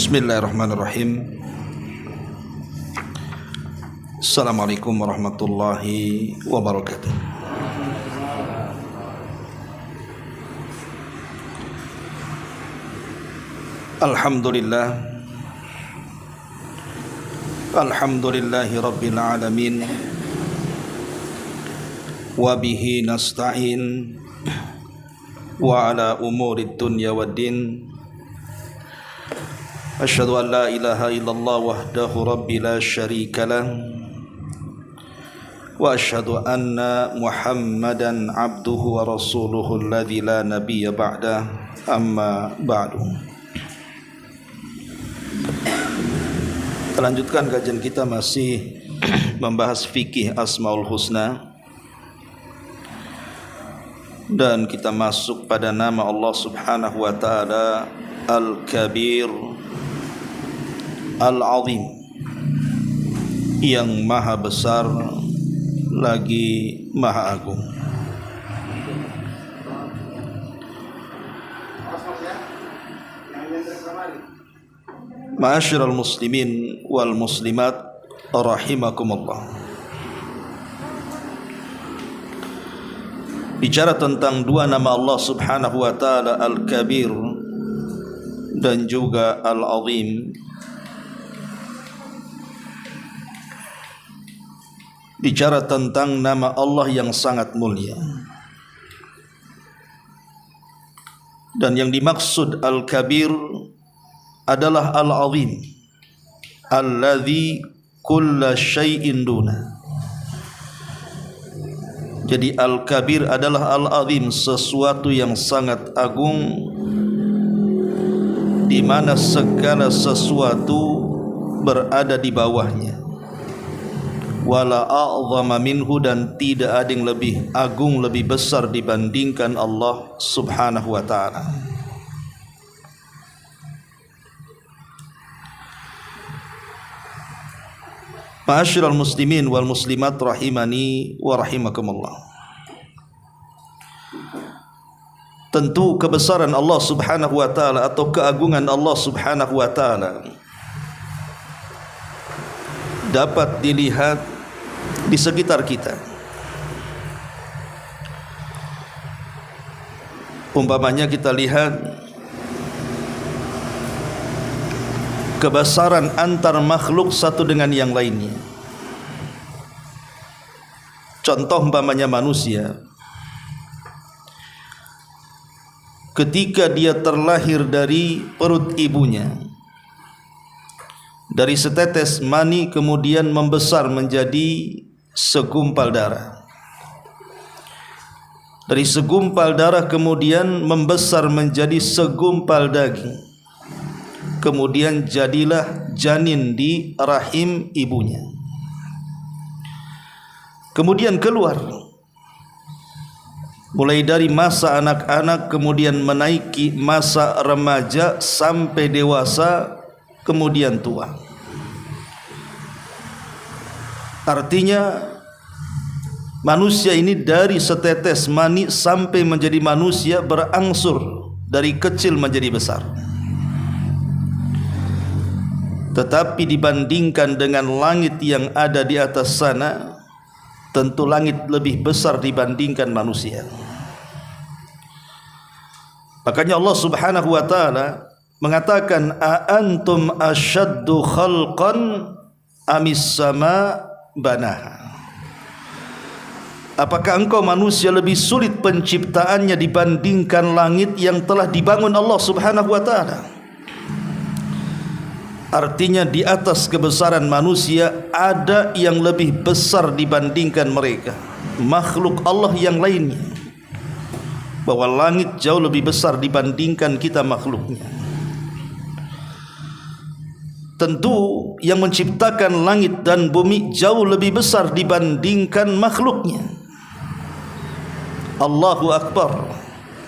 Bismillahirrahmanirrahim. Assalamualaikum warahmatullahi wabarakatuh. Alhamdulillah. Alhamdulillahi rabbil alamin. Wa bihi nasta'in wa ala umurid dunya waddin. Asyhadu an la ilaha illallah wahdahu rabbi la syarika lah wa asyhadu anna Muhammadan abduhu wa rasuluhu alladzi la nabiyya ba'dah, amma ba'du. Kita lanjutkan kajian kita, masih membahas fikih Asmaul Husna, dan kita masuk pada nama Allah Subhanahu wa taala Al-Kabir Al-Azim, yang maha besar lagi maha agung. Ma'asyiral muslimin wal muslimat rahimakumullah. Bicara tentang dua nama Allah Subhanahu wa taala, Al-Kabir dan juga Al-Azim, bicara tentang nama Allah yang sangat mulia. Dan yang dimaksud Al-Kabir adalah Al-Azim, alladzi kulla syai'in duna. Jadi Al-Kabir adalah Al-Azim, sesuatu yang sangat agung, di mana segala sesuatu berada di bawahnya. Wala a'zama minhu, dan tidak ada yang lebih agung, lebih besar dibandingkan Allah Subhanahu wa ta'ala. Ma'asyiral muslimin wal muslimat rahimani wa rahimakumullah. Tentu kebesaran Allah Subhanahu wa ta'ala atau keagungan Allah Subhanahu wa ta'ala dapat dilihat di sekitar kita. Umpamanya kita lihat kebesaran antar makhluk satu dengan yang lainnya. Contoh umpamanya manusia, ketika dia terlahir dari perut ibunya, dari setetes mani kemudian membesar menjadi segumpal darah. Dari segumpal darah kemudian membesar menjadi segumpal daging. Kemudian jadilah janin di rahim ibunya. Kemudian keluar. Mulai dari masa anak-anak, kemudian menaiki masa remaja sampai dewasa, kemudian tua. Artinya manusia ini dari setetes mani sampai menjadi manusia berangsur dari kecil menjadi besar. Tetapi dibandingkan dengan langit yang ada di atas sana, tentu langit lebih besar dibandingkan manusia. Makanya Allah Subhanahu wa ta'ala mengatakan, a antum asyaddu khalqan amis sama banaha. Apakah engkau manusia lebih sulit penciptaannya dibandingkan langit yang telah dibangun Allah Subhanahu wa ta'ala? Artinya di atas kebesaran manusia ada yang lebih besar dibandingkan mereka, makhluk Allah yang lainnya. Bahwa langit jauh lebih besar dibandingkan kita makhluknya. Tentu yang menciptakan langit dan bumi jauh lebih besar dibandingkan makhluknya. Allahu Akbar.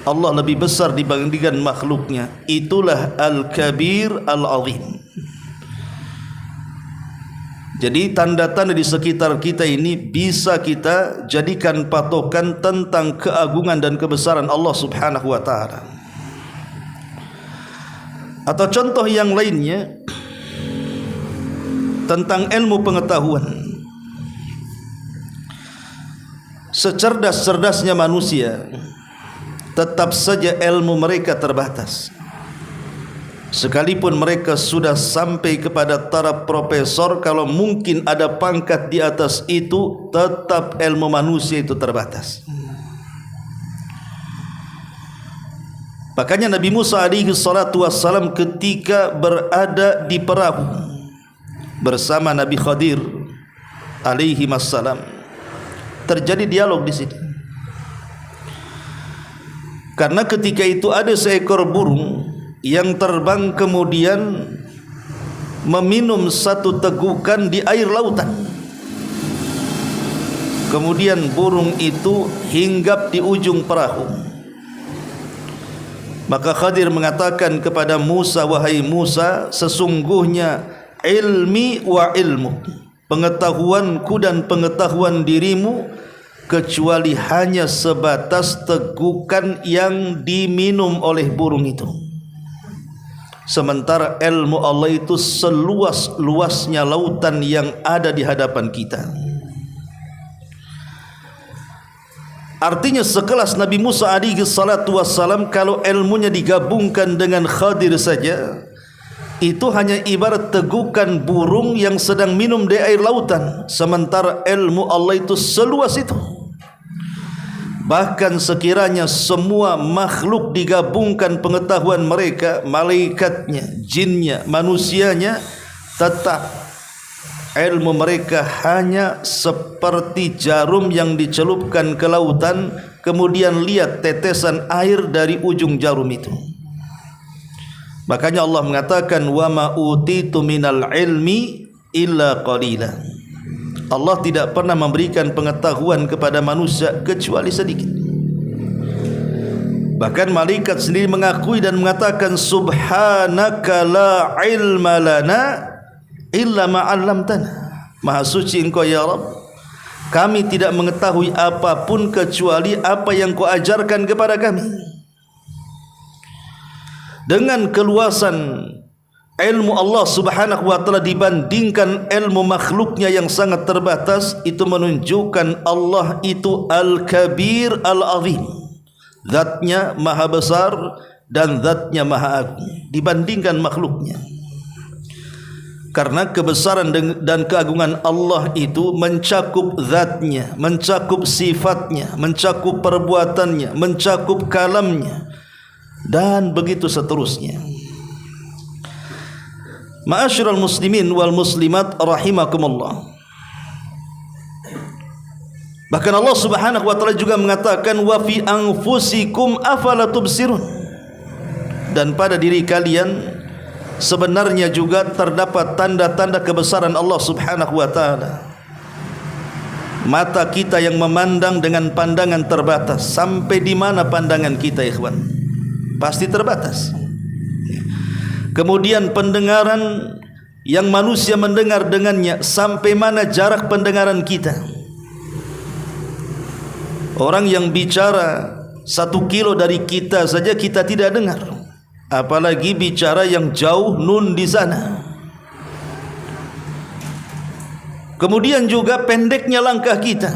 Allah lebih besar dibandingkan makhluknya. Itulah Al-Kabir Al-Azim. Jadi tanda-tanda di sekitar kita ini bisa kita jadikan patokan tentang keagungan dan kebesaran Allah Subhanahu wa ta'ala. Atau contoh yang lainnya tentang ilmu pengetahuan. Secerdas-cerdasnya manusia, tetap saja ilmu mereka terbatas. Sekalipun mereka sudah sampai kepada taraf profesor, kalau mungkin ada pangkat di atas itu, tetap ilmu manusia itu terbatas. Makanya Nabi Musa alaihi salatu wassalam ketika berada di perahu bersama Nabi Khadir alaihi wassalam, terjadi dialog di sini. Karena ketika itu ada seekor burung yang terbang kemudian meminum satu tegukan di air lautan. Kemudian burung itu hinggap di ujung perahu. Maka Khadir mengatakan kepada Musa, wahai Musa, sesungguhnya ilmi wa ilmu, pengetahuanku dan pengetahuan dirimu, kecuali hanya sebatas tegukan yang diminum oleh burung itu. Sementara ilmu Allah itu seluas-luasnya lautan yang ada di hadapan kita. Artinya sekelas Nabi Musa alaihi salatu wassalam, kalau ilmunya digabungkan dengan Khadir saja, itu hanya ibarat tegukan burung yang sedang minum di air lautan. Sementara ilmu Allah itu seluas itu. Bahkan sekiranya semua makhluk digabungkan pengetahuan mereka, malaikatnya, jinnya, manusianya, tetap ilmu mereka hanya seperti jarum yang dicelupkan ke lautan, kemudian lihat tetesan air dari ujung jarum itu. Makanya Allah mengatakan, wa ma utitu minal ilmi illa qalila. Allah tidak pernah memberikan pengetahuan kepada manusia kecuali sedikit. Bahkan malaikat sendiri mengakui dan mengatakan, subhanaka la ilma lana illa ma 'allamtana. Maha suci Engkau ya Rabb, kami tidak mengetahui apapun kecuali apa yang Kau ajarkan kepada kami. Dengan keluasan ilmu Allah subhanahu wa ta'ala dibandingkan ilmu makhluknya yang sangat terbatas, itu menunjukkan Allah itu Al-Kabir Al-Azim, zatnya maha besar dan zatnya maha agung dibandingkan makhluknya. Karena kebesaran dan keagungan Allah itu mencakup zatnya, mencakup sifatnya, mencakup perbuatannya, mencakup kalamnya, dan begitu seterusnya. Ma'asyiral muslimin wal muslimat rahimakumullah. Bahkan Allah subhanahu wa ta'ala juga mengatakan, wa fi anfusikum afala tubsirun. Dan pada diri kalian sebenarnya juga terdapat tanda-tanda kebesaran Allah subhanahu wa ta'ala. Mata kita yang memandang dengan pandangan terbatas. Sampai di mana pandangan kita, ikhwan? Pasti terbatas. Kemudian pendengaran yang manusia mendengar dengannya, sampai mana jarak pendengaran kita. Orang yang bicara 1 kilo dari kita saja kita tidak dengar, apalagi bicara yang jauh nun di sana. Kemudian juga pendeknya langkah kita.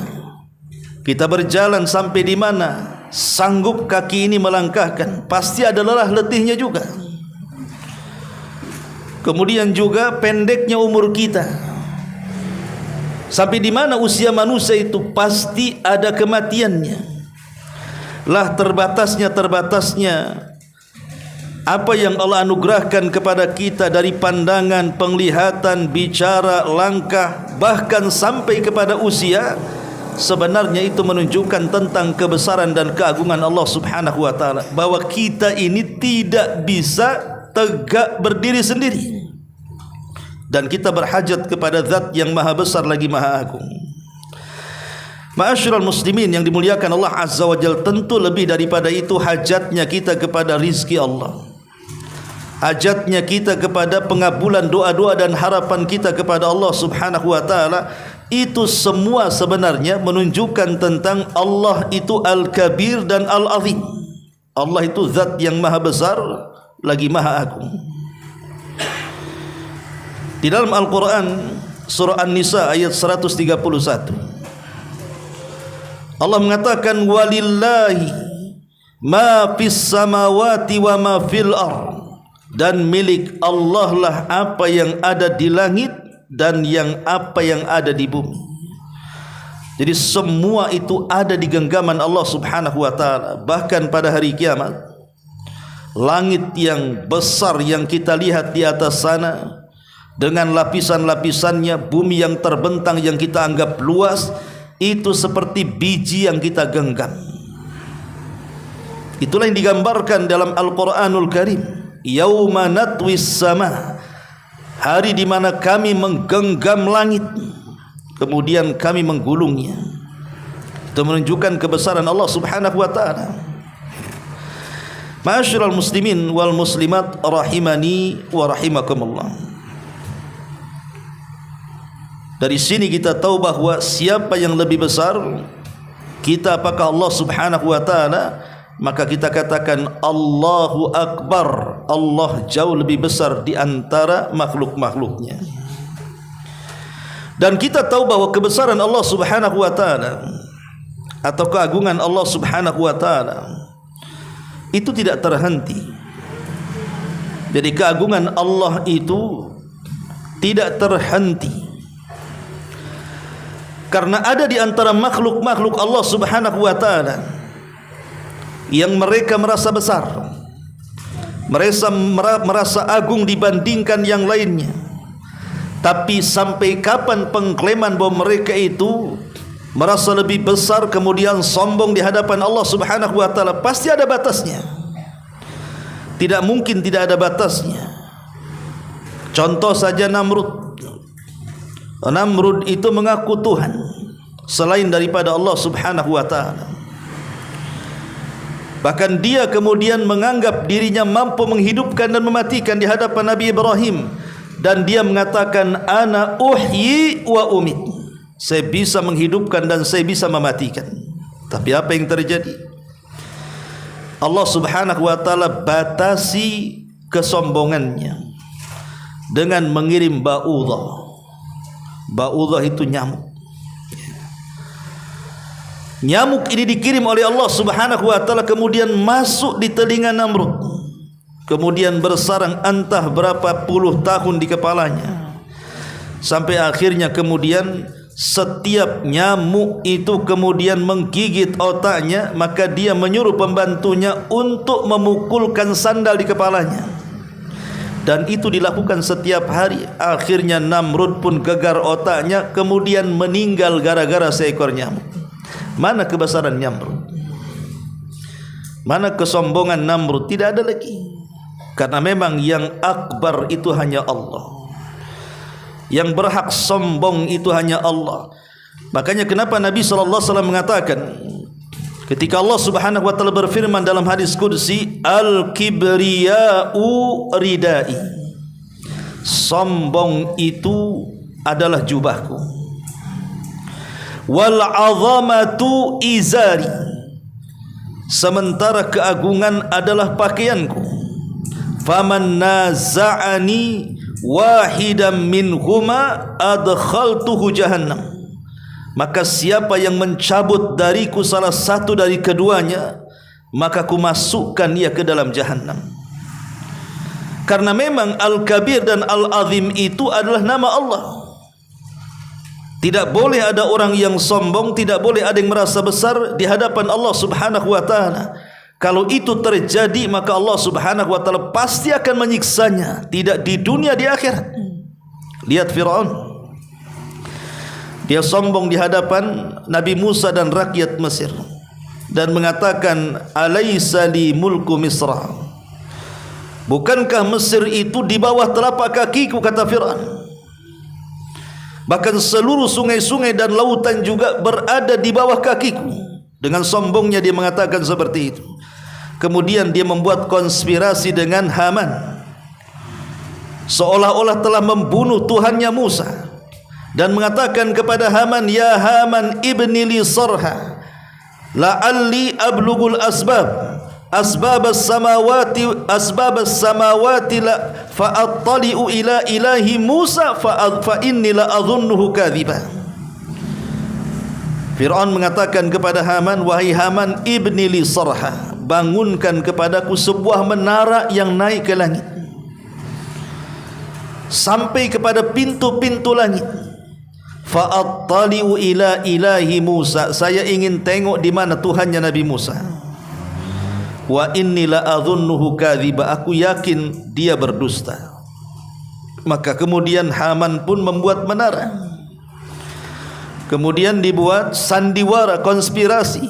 Kita berjalan sampai di mana sanggup kaki ini melangkahkan, pasti ada lelah letihnya juga. Kemudian juga pendeknya umur kita. Sampai di mana usia manusia itu pasti ada kematiannya. Lah terbatasnya apa yang Allah anugerahkan kepada kita dari pandangan, penglihatan, bicara, langkah, bahkan sampai kepada usia, sebenarnya itu menunjukkan tentang kebesaran dan keagungan Allah subhanahu wa ta'ala, bahwa kita ini tidak bisa tegak berdiri sendiri, dan kita berhajat kepada zat yang maha besar lagi maha agung. Ma'asyiral muslimin yang dimuliakan Allah azza wa jalla, tentu lebih daripada itu hajatnya kita kepada rizki Allah, hajatnya kita kepada pengabulan doa-doa dan harapan kita kepada Allah subhanahu wa ta'ala. Itu semua sebenarnya menunjukkan tentang Allah itu Al-Kabir dan Al-Azim. Allah itu zat yang maha besar lagi maha agung. Di dalam Al-Quran surah An-Nisa ayat 131 Allah mengatakan walillahi ma fis samawati wa ma fil ardh, dan milik Allah lah apa yang ada di langit dan apa yang ada di bumi. Jadi semua itu ada di genggaman Allah Subhanahu wa taala. Bahkan pada hari kiamat, langit yang besar yang kita lihat di atas sana dengan lapisan-lapisannya, bumi yang terbentang yang kita anggap luas, itu seperti biji yang kita genggam. Itulah yang digambarkan dalam Al-Quranul Karim. Yauma natwis sama, hari di mana kami menggenggam langit, kemudian kami menggulungnya. Itu menunjukkan kebesaran Allah Subhanahu wa taala. Ma'asyiral muslimin wal muslimat rahimani wa rahimakumullah. Dari sini kita tahu bahwa siapa yang lebih besar, kita apakah Allah Subhanahu wa taala, maka kita katakan Allahu Akbar. Allah jauh lebih besar di antara makhluk-makhluknya. Dan kita tahu bahwa kebesaran Allah Subhanahu wa taala atau keagungan Allah Subhanahu wa taala itu tidak terhenti. Jadi keagungan Allah itu tidak terhenti, karena ada di antara makhluk-makhluk Allah Subhanahu wa taala yang mereka merasa besar, merasa agung dibandingkan yang lainnya. Tapi sampai kapan pengklaiman bahwa mereka itu merasa lebih besar kemudian sombong di hadapan Allah Subhanahu wa taala? Pasti ada batasnya. Tidak mungkin tidak ada batasnya. Contoh saja Namrud. Namrud itu mengaku Tuhan selain daripada Allah Subhanahu wa taala. Bahkan dia kemudian menganggap dirinya mampu menghidupkan dan mematikan di hadapan Nabi Ibrahim, dan dia mengatakan ana uhyi wa umit, saya bisa menghidupkan dan saya bisa mematikan. Tapi apa yang terjadi? Allah Subhanahu wa taala batasi kesombongannya dengan mengirim ba'udah. Ba'udah itu nyamuk. Nyamuk ini dikirim oleh Allah Subhanahu wa taala, kemudian masuk di telinga Namrud, kemudian bersarang entah berapa puluh tahun di kepalanya, sampai akhirnya kemudian setiap nyamuk itu kemudian menggigit otaknya, maka dia menyuruh pembantunya untuk memukulkan sandal di kepalanya, dan itu dilakukan setiap hari. Akhirnya Namrud pun gegar otaknya, kemudian meninggal gara-gara seekor nyamuk. Mana kebesaran Namrud? Mana kesombongan Namrud? Tidak ada lagi. Karena memang yang akbar itu hanya Allah. Yang berhak sombong itu hanya Allah. Makanya kenapa Nabi SAW mengatakan, ketika Allah Subhanahu wa taala berfirman dalam hadis qudsi, al-kibriya'u ridai, sombong itu adalah jubahku, wal azamatu izari, sementara keagungan adalah pakaianku. Faman naza'ani wahidan minhuma adkhaltuhu jahannam, maka siapa yang mencabut dariku salah satu dari keduanya, maka ku masukkan ia ke dalam jahannam. Karena memang Al-Kabir dan Al-Azim itu adalah nama Allah. Tidak boleh ada orang yang sombong, tidak boleh ada yang merasa besar di hadapan Allah Subhanahu wa taala. Kalau itu terjadi, maka Allah Subhanahu wa taala pasti akan menyiksanya, tidak di dunia, di akhirat. Lihat Firaun. Dia sombong di hadapan Nabi Musa dan rakyat Mesir dan mengatakan, "Alaisa li mulku Misra?" Bukankah Mesir itu di bawah telapak kakiku, kata Firaun. Bahkan seluruh sungai-sungai dan lautan juga berada di bawah kakiku. Dengan sombongnya dia mengatakan seperti itu. Kemudian dia membuat konspirasi dengan Haman, seolah-olah telah membunuh Tuhannya Musa, dan mengatakan kepada Haman, "Ya Haman ibni li sarha la'alli ablughul asbab asbabas samawati la fa'attali'u ila ilahi Musa fa inni la adhunnuhu kadhiba. Fir'aun mengatakan kepada Haman, wahai Haman, ibni li sarha, bangunkan kepadaku sebuah menara yang naik ke langit sampai kepada pintu-pintu langit. Fa'attali'u ila ilahi Musa, saya ingin tengok di mana Tuhannya Nabi Musa. Wa inni la adhunnuhu kadhiba, aku yakin dia berdusta. Maka kemudian Haman pun membuat menara. Kemudian dibuat sandiwara konspirasi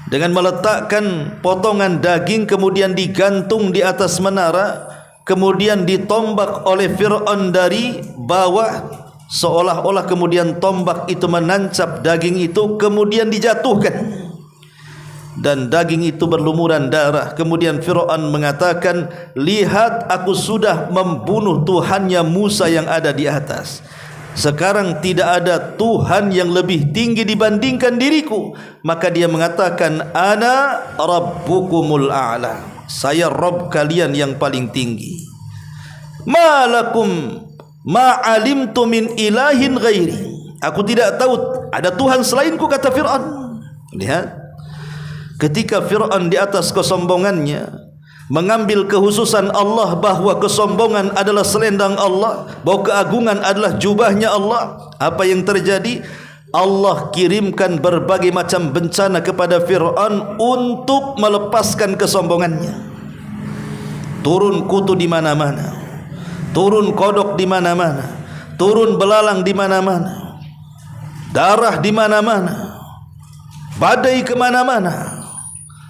dengan meletakkan potongan daging kemudian digantung di atas menara, kemudian ditombak oleh Fir'aun dari bawah, seolah-olah kemudian tombak itu menancap daging itu, kemudian dijatuhkan dan daging itu berlumuran darah. Kemudian Fir'aun mengatakan, lihat aku sudah membunuh Tuhannya Musa yang ada di atas. Sekarang tidak ada Tuhan yang lebih tinggi dibandingkan diriku. Maka dia mengatakan, ana rabbukumul a'la, saya Rabb kalian yang paling tinggi. Malakum ma'alimtu min ilahin ghairi, aku tidak tahu ada Tuhan selainku, kata Fir'aun. Lihat, ketika Fir'aun di atas kesombongannya mengambil kekhususan Allah, bahwa kesombongan adalah selendang Allah, bahwa keagungan adalah jubahnya Allah, apa yang terjadi? Allah kirimkan berbagai macam bencana kepada Fir'aun untuk melepaskan kesombongannya. Turun kutu di mana-mana, turun kodok di mana-mana, turun belalang di mana-mana, darah di mana-mana, badai ke mana-mana.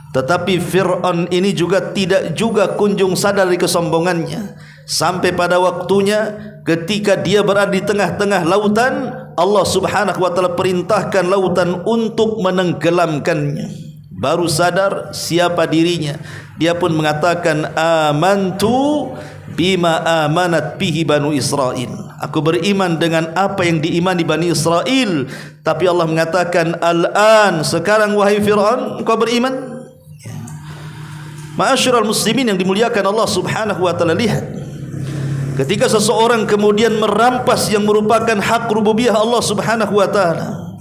Tetapi Fir'aun ini juga tidak juga kunjung sadar dari kesombongannya, sampai pada waktunya ketika dia berada di tengah-tengah lautan, Allah subhanahu wa ta'ala perintahkan lautan untuk menenggelamkannya. Baru sadar siapa dirinya, dia pun mengatakan, amantu bima amanat bihi Banu Israel, aku beriman dengan apa yang diimani Bani Israel. Tapi Allah mengatakan, al-an, sekarang wahai Fir'aun, engkau beriman? Ma'asyiral muslimin yang dimuliakan Allah subhanahu wa ta'ala, lihat, ketika seseorang kemudian merampas yang merupakan hak rububiyah Allah subhanahu wa ta'ala,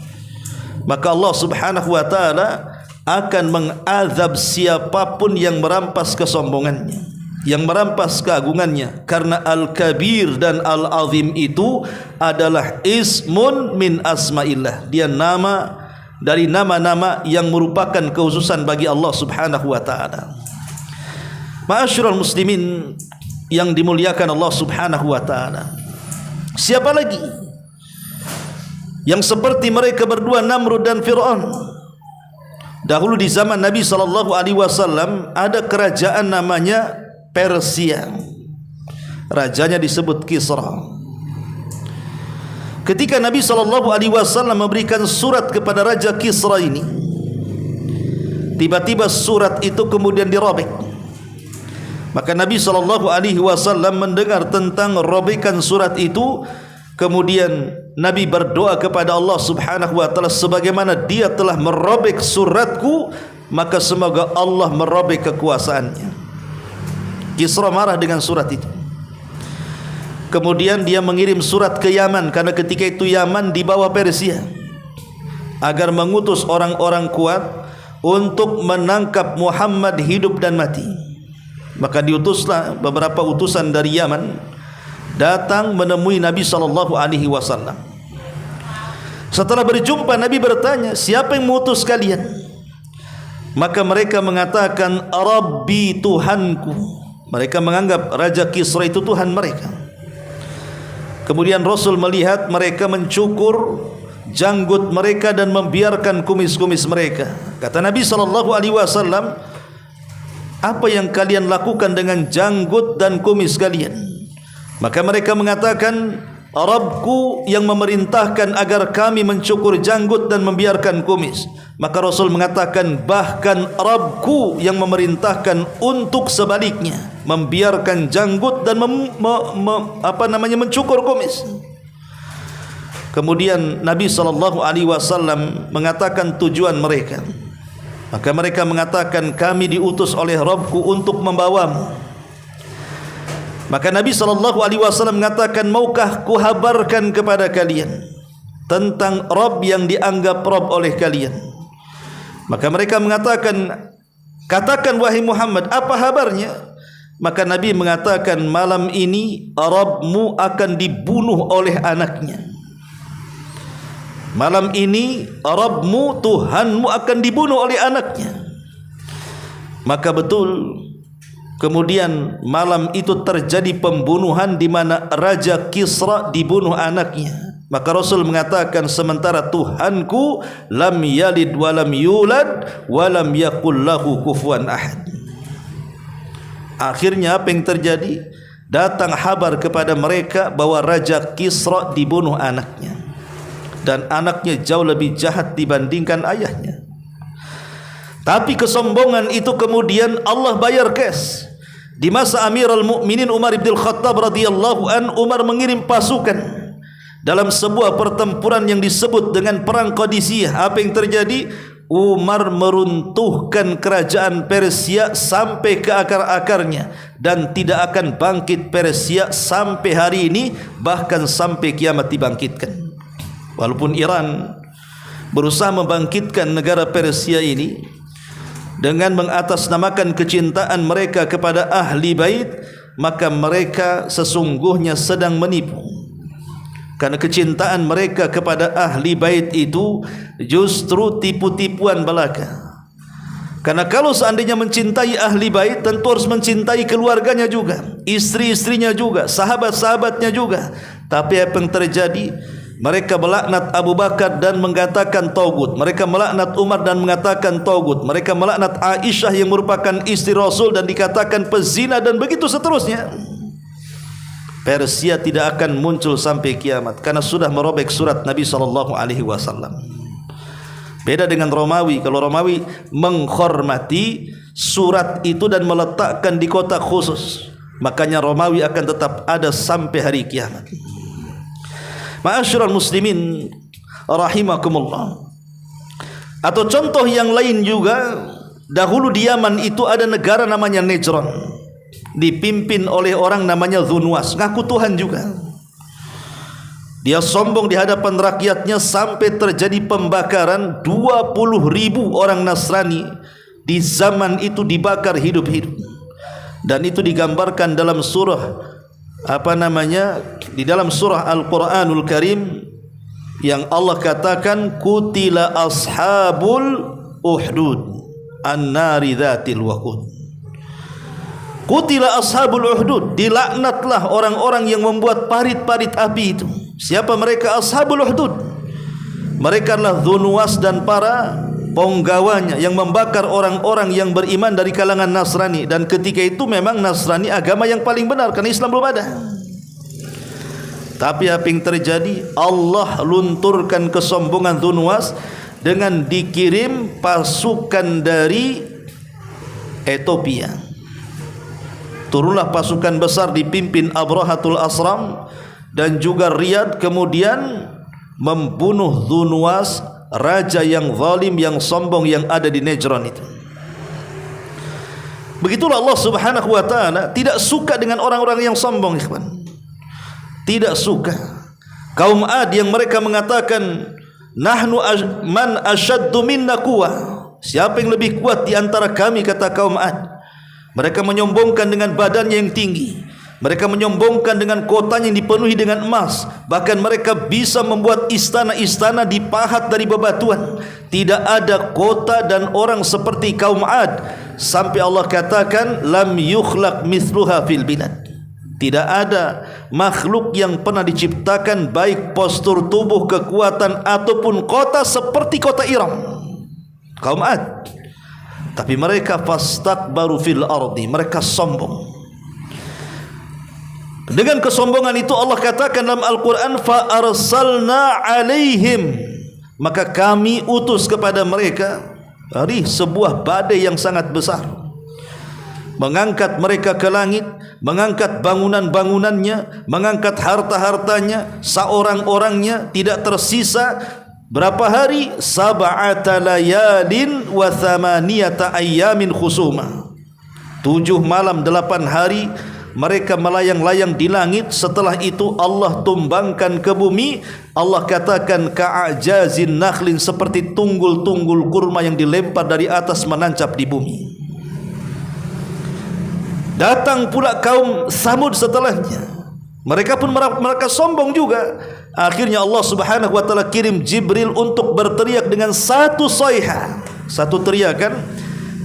maka Allah subhanahu wa ta'ala akan mengazab siapapun yang merampas kesombongannya, yang merampas keagungannya. Karena Al-Kabir dan Al-Azim itu adalah ismun min asma'illah, dia nama dari nama-nama yang merupakan kekhususan bagi Allah subhanahu wa ta'ala. Ma'asyiral muslimin yang dimuliakan Allah subhanahu wa ta'ala, siapa lagi yang seperti mereka berdua, Namrud dan Fir'aun? Dahulu di zaman Nabi SAW ada kerajaan namanya Persia, rajanya disebut Kisra. Ketika Nabi SAW memberikan surat kepada Raja Kisra ini, tiba-tiba surat itu kemudian dirobek. Maka Nabi SAW mendengar tentang robekan surat itu. Kemudian Nabi berdoa kepada Allah subhanahu wa ta'ala, sebagaimana dia telah merobek suratku, maka semoga Allah merobek kekuasaannya. Kisra marah dengan surat itu. Kemudian dia mengirim surat ke Yaman, karena ketika itu Yaman di bawah Persia, agar mengutus orang-orang kuat untuk menangkap Muhammad hidup dan mati. Maka diutuslah beberapa utusan dari Yaman datang menemui Nabi SAW. Setelah berjumpa, Nabi bertanya, siapa yang mengutus kalian? Maka mereka mengatakan, Rabbi, Tuhanku. Mereka menganggap Raja Kisra itu Tuhan mereka. Kemudian Rasul melihat mereka mencukur janggut mereka dan membiarkan kumis-kumis mereka. Kata Nabi SAW, apa yang kalian lakukan dengan janggut dan kumis kalian? Maka mereka mengatakan, Rabbku yang memerintahkan agar kami mencukur janggut dan membiarkan kumis. Maka Rasul mengatakan, bahkan Rabbku yang memerintahkan untuk sebaliknya, membiarkan janggut dan mencukur kumis. Kemudian Nabi SAW mengatakan tujuan mereka. Maka mereka mengatakan, kami diutus oleh Rabbku untuk membawamu. Maka Nabi SAW mengatakan, maukah kuhabarkan kepada kalian tentang Rabb yang dianggap Rabb oleh kalian? Maka mereka mengatakan, katakan wahai Muhammad, apa habarnya? Maka Nabi mengatakan, malam ini Rabbmu akan dibunuh oleh anaknya. Malam ini Rabbmu, Tuhanmu akan dibunuh oleh anaknya. Maka betul, kemudian malam itu terjadi pembunuhan di mana Raja Kisra dibunuh anaknya. Maka Rasul mengatakan, sementara Tuhanku lam yalid walam yulad walam yakul lahu kufuwan ahad. Akhirnya apa yang terjadi? Datang kabar kepada mereka bahwa Raja Kisra dibunuh anaknya, dan anaknya jauh lebih jahat dibandingkan ayahnya. Tapi kesombongan itu kemudian Allah bayar cash. Di masa Amirul Mukminin Umar bin Khattab radhiyallahu an, Umar mengirim pasukan dalam sebuah pertempuran yang disebut dengan Perang Qadisiyah. Apa yang terjadi? Umar meruntuhkan kerajaan Persia sampai ke akar-akarnya, dan tidak akan bangkit Persia sampai hari ini, bahkan sampai kiamat dibangkitkan. Walaupun Iran berusaha membangkitkan negara Persia ini dengan mengatasnamakan kecintaan mereka kepada ahli bait, maka mereka sesungguhnya sedang menipu. Karena kecintaan mereka kepada ahli bait itu justru tipu-tipuan belaka. Karena kalau seandainya mencintai ahli bait, tentu harus mencintai keluarganya juga, istri-istrinya juga, sahabat-sahabatnya juga. Tapi apa yang terjadi? Mereka melaknat Abu Bakar dan mengatakan taugut. Mereka melaknat Umar dan mengatakan taugut. Mereka melaknat Aisyah yang merupakan istri Rasul dan dikatakan pezina, dan begitu seterusnya. Persia tidak akan muncul sampai kiamat karena sudah merobek surat Nabi SAW. Beda dengan Romawi. Kalau Romawi menghormati surat itu dan meletakkan di kotak khusus, makanya Romawi akan tetap ada sampai hari kiamat. Ma'asyiral muslimin rahimakumullah. Atau contoh yang lain juga, dahulu di Yaman itu ada negara namanya Najran, dipimpin oleh orang namanya Dzunwas, ngaku Tuhan juga. Dia sombong di hadapan rakyatnya sampai terjadi pembakaran 20.000 orang Nasrani di zaman itu dibakar hidup-hidup. Dan itu digambarkan dalam surah di dalam surah Al-Quranul Karim, yang Allah katakan kutila ashabul uhdud an-nari dzatil waqud. Kutila ashabul uhdud, dilaknatlah orang-orang yang membuat parit-parit api itu. Siapa mereka ashabul uhdud? Mereka adalah Dzunwas dan para penggawanya yang membakar orang-orang yang beriman dari kalangan Nasrani. Dan ketika itu memang Nasrani agama yang paling benar, karena Islam belum ada. Tapi apa yang terjadi? Allah lunturkan kesombongan Dzunwas dengan dikirim pasukan dari Ethiopia. Turunlah pasukan besar dipimpin Abrahatul Asram dan juga Riyadh, kemudian membunuh Dzunwas, raja yang zalim, yang sombong yang ada di Najran itu. Begitulah Allah Subhanahu wa taala tidak suka dengan orang-orang yang sombong, ikhwan. Tidak suka. Kaum Ad yang mereka mengatakan nahnu man asyaddu minna quwwah. Siapa yang lebih kuat di antara kami, kata kaum Ad. Mereka menyombongkan dengan badannya yang tinggi. Mereka menyombongkan dengan kotanya yang dipenuhi dengan emas. Bahkan mereka bisa membuat istana-istana dipahat dari bebatuan. Tidak ada kota dan orang seperti kaum Ad. Sampai Allah katakan lam yukhlaq mithluha fil bilad. Tidak ada makhluk yang pernah diciptakan, baik postur tubuh, kekuatan ataupun kota, seperti kota Iram, kaum Ad. Tapi mereka fastakbaru fil ardi, mereka sombong. Dengan kesombongan itu Allah katakan dalam Al-Quran, fa arsalna alaihim, maka kami utus kepada mereka sebuah badai yang sangat besar, mengangkat mereka ke langit, mengangkat bangunan-bangunannya, mengangkat harta-hartanya, seorang-orangnya, tidak tersisa Berapa hari? 7 layalin wa 8 ayyamin khusuma. 7 malam 8 hari mereka melayang-layang di langit. Setelah itu Allah tumbangkan ke bumi. Allah katakan ka'ajazin nakhlin, seperti tunggul-tunggul kurma yang dilempar dari atas menancap di bumi. Datang pula kaum Samud setelahnya. Mereka pun mereka sombong juga. Akhirnya Allah Subhanahu wa taala kirim Jibril untuk berteriak dengan satu sayha, satu teriakan.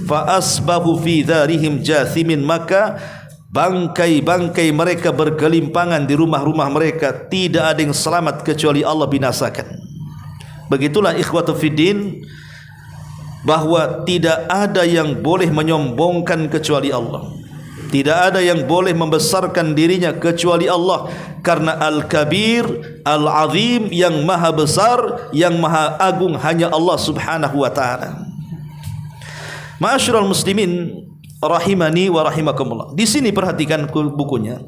Fa asbahu fi dharihim jathimin, maka bangkai-bangkai mereka bergelimpangan di rumah-rumah mereka. Tidak ada yang selamat kecuali Allah binasakan. Begitulah ikhwatu fiddin, bahwa tidak ada yang boleh menyombongkan kecuali Allah. Tidak ada yang boleh membesarkan dirinya kecuali Allah. Karena Al-Kabir, Al-Azim, yang maha besar, yang maha agung hanya Allah Subhanahu wa ta'ala. Ma'asyiral muslimin rahimani wa rahimakumullah. Di sini perhatikan bukunya.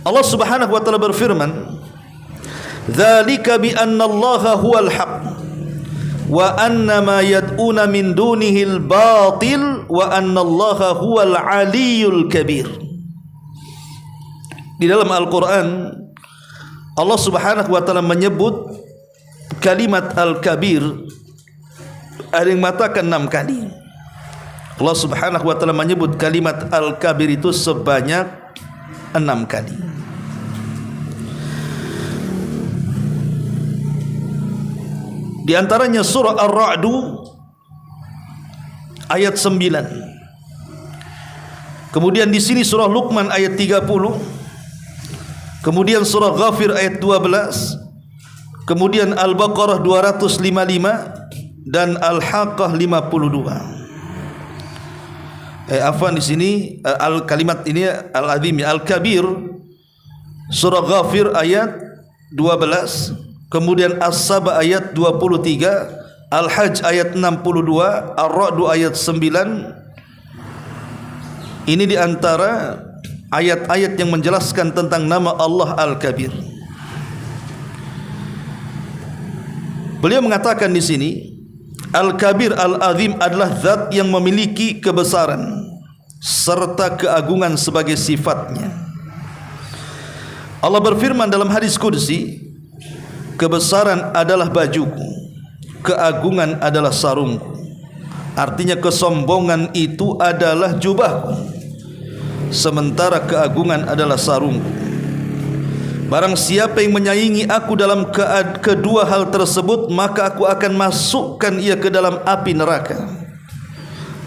Allah Subhanahu wa taala berfirman, "Dzalika bi anna Allaha huwal haqq wa anna ma yad'una min dunihil batil wa anna Allaha huwal aliyyul kabir." Di dalam Al-Qur'an Allah Subhanahu wa taala menyebut kalimat Al-Kabir, ada yang mengatakan 6 kali. Allah Subhanahu wa taala menyebut kalimat Al-Kabir itu sebanyak 6 kali. Di antaranya surah Ar-Ra'd ayat 9. Kemudian di sini surah Luqman ayat 30. Kemudian surah Ghafir ayat 12. Kemudian Al-Baqarah 255 dan Al-Haqqah 52. Afwan, di sini kalimat ini Al-Azim, Al-Kabir, surah Ghafir ayat 12, kemudian As-Saba ayat 23, Al-Hajj ayat 62, Ar-Ra'd ayat 9. Ini di antara ayat-ayat yang menjelaskan tentang nama Allah Al-Kabir. Beliau mengatakan di sini, Al-Kabir Al-Azim adalah zat yang memiliki kebesaran serta keagungan sebagai sifatnya. Allah berfirman dalam hadis qudsi, kebesaran adalah bajuku, keagungan adalah sarungku. Artinya kesombongan itu adalah jubahku, sementara keagungan adalah sarungku. Barang siapa yang menyaingi aku dalam kedua hal tersebut, maka aku akan masukkan ia ke dalam api neraka.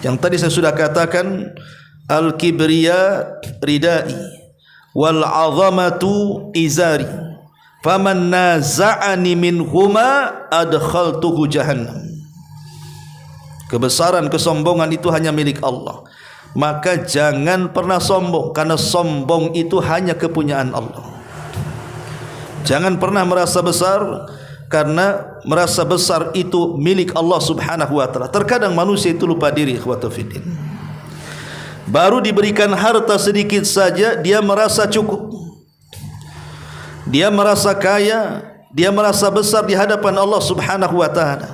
Yang tadi saya sudah katakan, al-kibriya ridai wal 'azamatu izari, faman naza'ani minhuma adkhaltuhu jahannam. Kebesaran, kesombongan itu hanya milik Allah. Maka jangan pernah sombong, karena sombong itu hanya kepunyaan Allah. Jangan pernah merasa besar, karena merasa besar itu milik Allah Subhanahu wa taala. Terkadang manusia itu lupa diri, ikhwatu fiddin. Baru diberikan harta sedikit saja dia merasa cukup. Dia merasa kaya, dia merasa besar di hadapan Allah Subhanahu wa taala.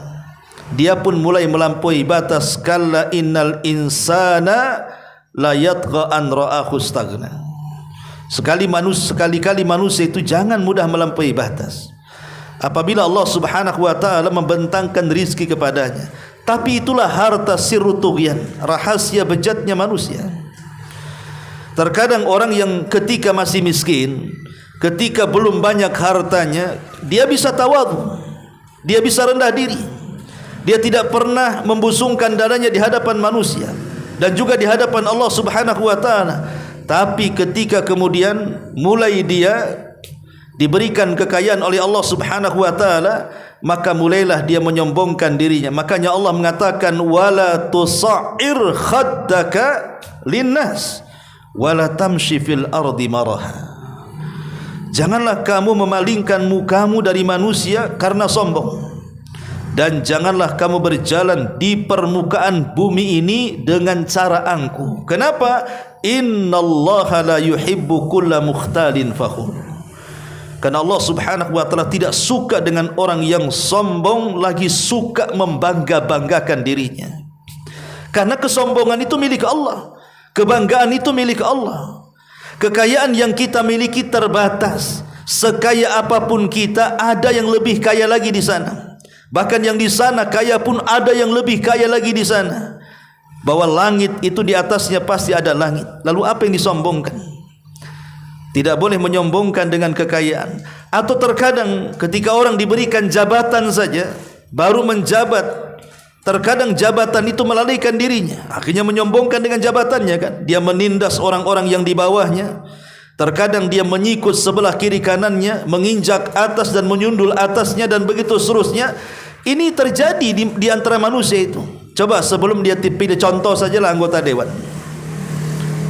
Dia pun mulai melampaui batas. Kalla innal insana la yatgha an ra'ahu istaghna. Sekali-kali manusia itu jangan mudah melampaui batas. Apabila Allah Subhanahu wa taala membentangkan rizki kepadanya, tapi itulah harta sirru tughyan, rahasia bejatnya manusia. Terkadang orang yang ketika masih miskin, ketika belum banyak hartanya, dia bisa tawadhu, dia bisa rendah diri. Dia tidak pernah membusungkan dadanya di hadapan manusia dan juga di hadapan Allah Subhanahu wa taala. Tapi ketika kemudian mulai dia diberikan kekayaan oleh Allah Subhanahu wa taala, maka mulailah dia menyombongkan dirinya. Makanya Allah mengatakan, wala tusa'ir khaddaka linnas wala tamshi fil ardi maraha. Janganlah kamu memalingkan mukamu dari manusia karena sombong, dan janganlah kamu berjalan di permukaan bumi ini dengan cara angkuh. Kenapa? Innallaha la yuhibbu kulla mukhtalin fakhur. Karena Allah Subhanahu wa taala tidak suka dengan orang yang sombong lagi suka membangga-banggakan dirinya. Karena kesombongan itu milik Allah, kebanggaan itu milik Allah. Kekayaan yang kita miliki terbatas. Sekaya apapun kita, ada yang lebih kaya lagi di sana. Bahkan yang di sana kaya pun ada yang lebih kaya lagi di sana. Bahwa langit itu di atasnya pasti ada langit. Lalu apa yang disombongkan? Tidak boleh menyombongkan dengan kekayaan. Atau terkadang ketika orang diberikan jabatan saja, baru menjabat, terkadang jabatan itu melalaikan dirinya, akhirnya menyombongkan dengan jabatannya kan. Dia menindas orang-orang yang di bawahnya. Terkadang dia menyikut sebelah kiri kanannya, menginjak atas dan menyundul atasnya, dan begitu seterusnya. Ini terjadi di antara manusia itu. Coba sebelum dia dipilih, contoh sajalah anggota dewan.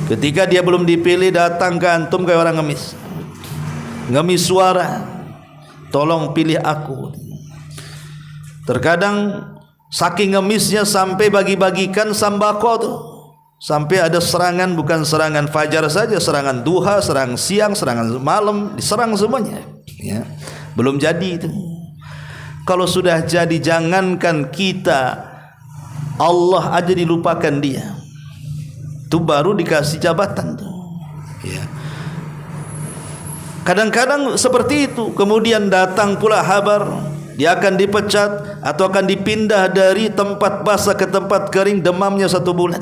Ketika dia belum dipilih, datang ke antum kayak orang ngemis. Ngemis suara. Tolong pilih aku. Terkadang saking ngemisnya sampai bagi-bagikan sembako tuh. Sampai ada serangan, bukan serangan fajar saja, serangan duha, serangan siang, serangan malam, diserang semuanya. Ya. Belum jadi itu. Kalau sudah jadi, jangankan kita, Allah aja dilupakan dia. Itu baru dikasih jabatan tuh. Ya. Kadang-kadang seperti itu. Kemudian datang pula kabar dia akan dipecat atau akan dipindah dari tempat basah ke tempat kering, demamnya 1 bulan.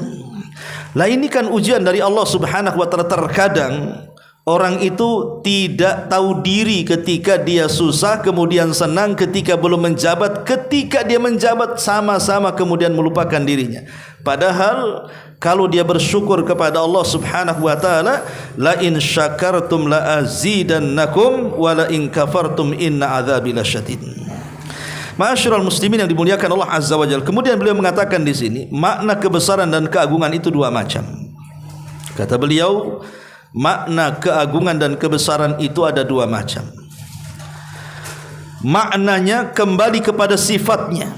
Lah ini kan ujian dari Allah Subhanahu wa taala. Terkadang orang itu tidak tahu diri ketika dia susah, kemudian senang ketika belum menjabat, ketika dia menjabat sama-sama kemudian melupakan dirinya. Padahal kalau dia bersyukur kepada Allah Subhanahu wa taala, la in syakartum la azidannakum wa la in kafartum inna adzabi lasyadid. Ma'asyiral muslimin yang dimuliakan Allah Azza wa Jalla. Kemudian beliau mengatakan di sini, makna kebesaran dan keagungan itu 2 macam. Kata beliau, makna keagungan dan kebesaran itu ada 2 macam. Maknanya kembali kepada sifatnya,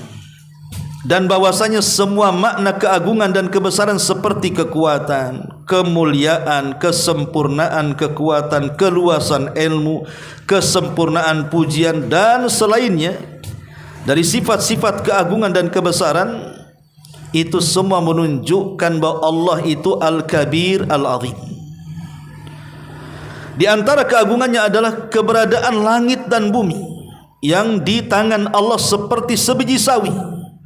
dan bahwasanya semua makna keagungan dan kebesaran seperti kekuatan, kemuliaan, kesempurnaan kekuatan, keluasan ilmu, kesempurnaan pujian dan selainnya dari sifat-sifat keagungan dan kebesaran, itu semua menunjukkan bahwa Allah itu Al-Kabir Al-Azim. Di antara keagungannya adalah keberadaan langit dan bumi yang di tangan Allah seperti sebiji sawi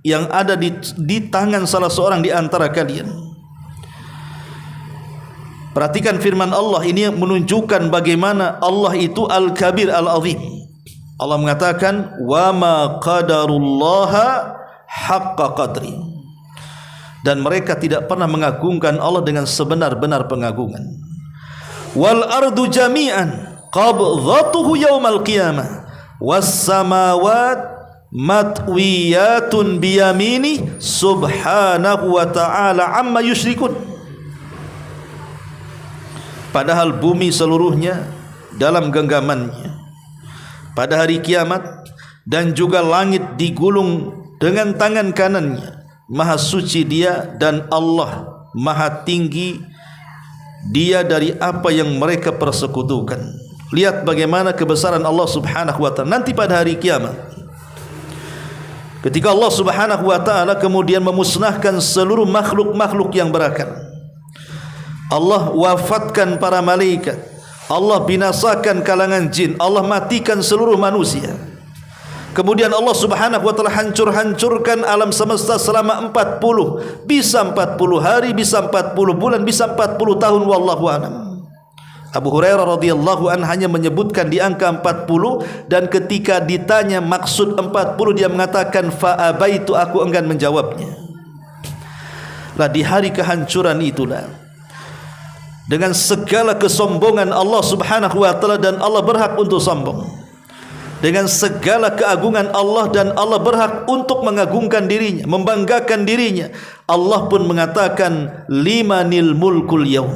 yang ada di tangan salah seorang di antara kalian. Perhatikan firman Allah ini menunjukkan bagaimana Allah itu Al-Kabir Al-Azim. Allah mengatakan, wa ma qadarullaha haqqa qadri. Dan mereka tidak pernah mengagungkan Allah dengan sebenar-benar pengagungan. Wal ardu jami'an qabdhatuhu yaumal qiyamah was samawat matwiyatun biyamini subhanahu wa ta'ala amma yusyrikun. Padahal bumi seluruhnya dalam genggamannya pada hari kiamat, dan juga langit digulung dengan tangan kanannya. Maha suci dia, dan Allah maha tinggi dia dari apa yang mereka persekutukan. Lihat bagaimana kebesaran Allah Subhanahu wa ta'ala nanti pada hari kiamat, ketika Allah Subhanahu wa ta'ala kemudian memusnahkan seluruh makhluk-makhluk yang berakal. Allah wafatkan para malaikat, Allah binasakan kalangan jin, Allah matikan seluruh manusia. Kemudian Allah Subhanahu wa ta'ala hancurkan alam semesta selama 40, bisa 40 hari, bisa 40 bulan, bisa 40 tahun, wallahu a'lam. Abu Hurairah radhiyallahu anhu hanya menyebutkan di angka 40, dan ketika ditanya maksud 40, dia mengatakan fa'abaitu, aku enggan menjawabnya. Lah di hari kehancuran itulah, dengan segala kesombongan Allah Subhanahu wa ta'ala, dan Allah berhak untuk sombong, dengan segala keagungan Allah, dan Allah berhak untuk mengagungkan dirinya, membanggakan dirinya, Allah pun mengatakan limanil mulkul yaum,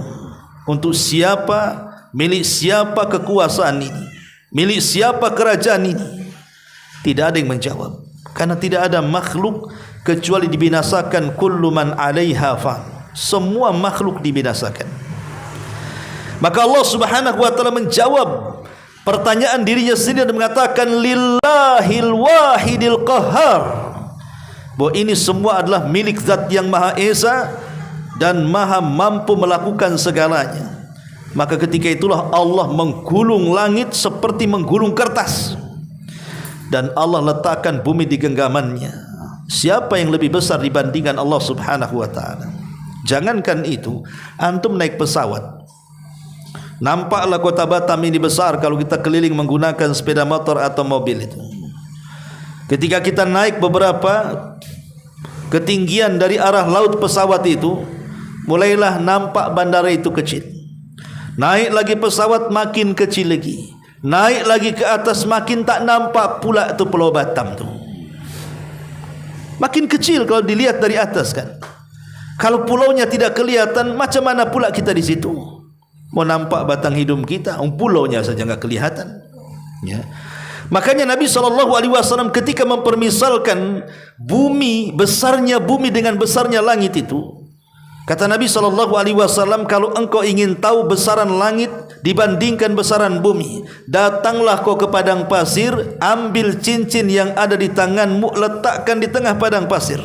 untuk siapa, milik siapa kekuasaan ini, milik siapa kerajaan ini. Tidak ada yang menjawab, karena tidak ada makhluk kecuali dibinasakan. Kullu man 'alaiha fan, semua makhluk dibinasakan. Maka Allah Subhanahu wa ta'ala menjawab pertanyaan dirinya sendiri dan mengatakan lillahil wahidil qahhar, bahwa ini semua adalah milik Zat yang Maha Esa dan Maha mampu melakukan segalanya. Maka ketika itulah Allah menggulung langit seperti menggulung kertas, dan Allah letakkan bumi di genggamannya. Siapa yang lebih besar dibandingkan Allah Subhanahu wa ta'ala? Jangankan itu, antum naik pesawat, nampaklah kota Batam ini besar kalau kita keliling menggunakan sepeda motor atau mobil itu. Ketika kita naik beberapa ketinggian dari arah laut pesawat itu, mulailah nampak bandara itu kecil. Naik lagi pesawat makin kecil lagi. Naik lagi ke atas makin tak nampak pula itu Pulau Batam tu. Makin kecil kalau dilihat dari atas kan. Kalau pulaunya tidak kelihatan, macam mana pula kita di situ? Mau nampak batang hidung kita, pulaunya saja enggak kelihatan. Ya. Makanya Nabi SAW ketika mempermisalkan bumi, besarnya bumi dengan besarnya langit itu, kata Nabi SAW, kalau engkau ingin tahu besaran langit dibandingkan besaran bumi, datanglah kau ke padang pasir, ambil cincin yang ada di tanganmu, letakkan di tengah padang pasir.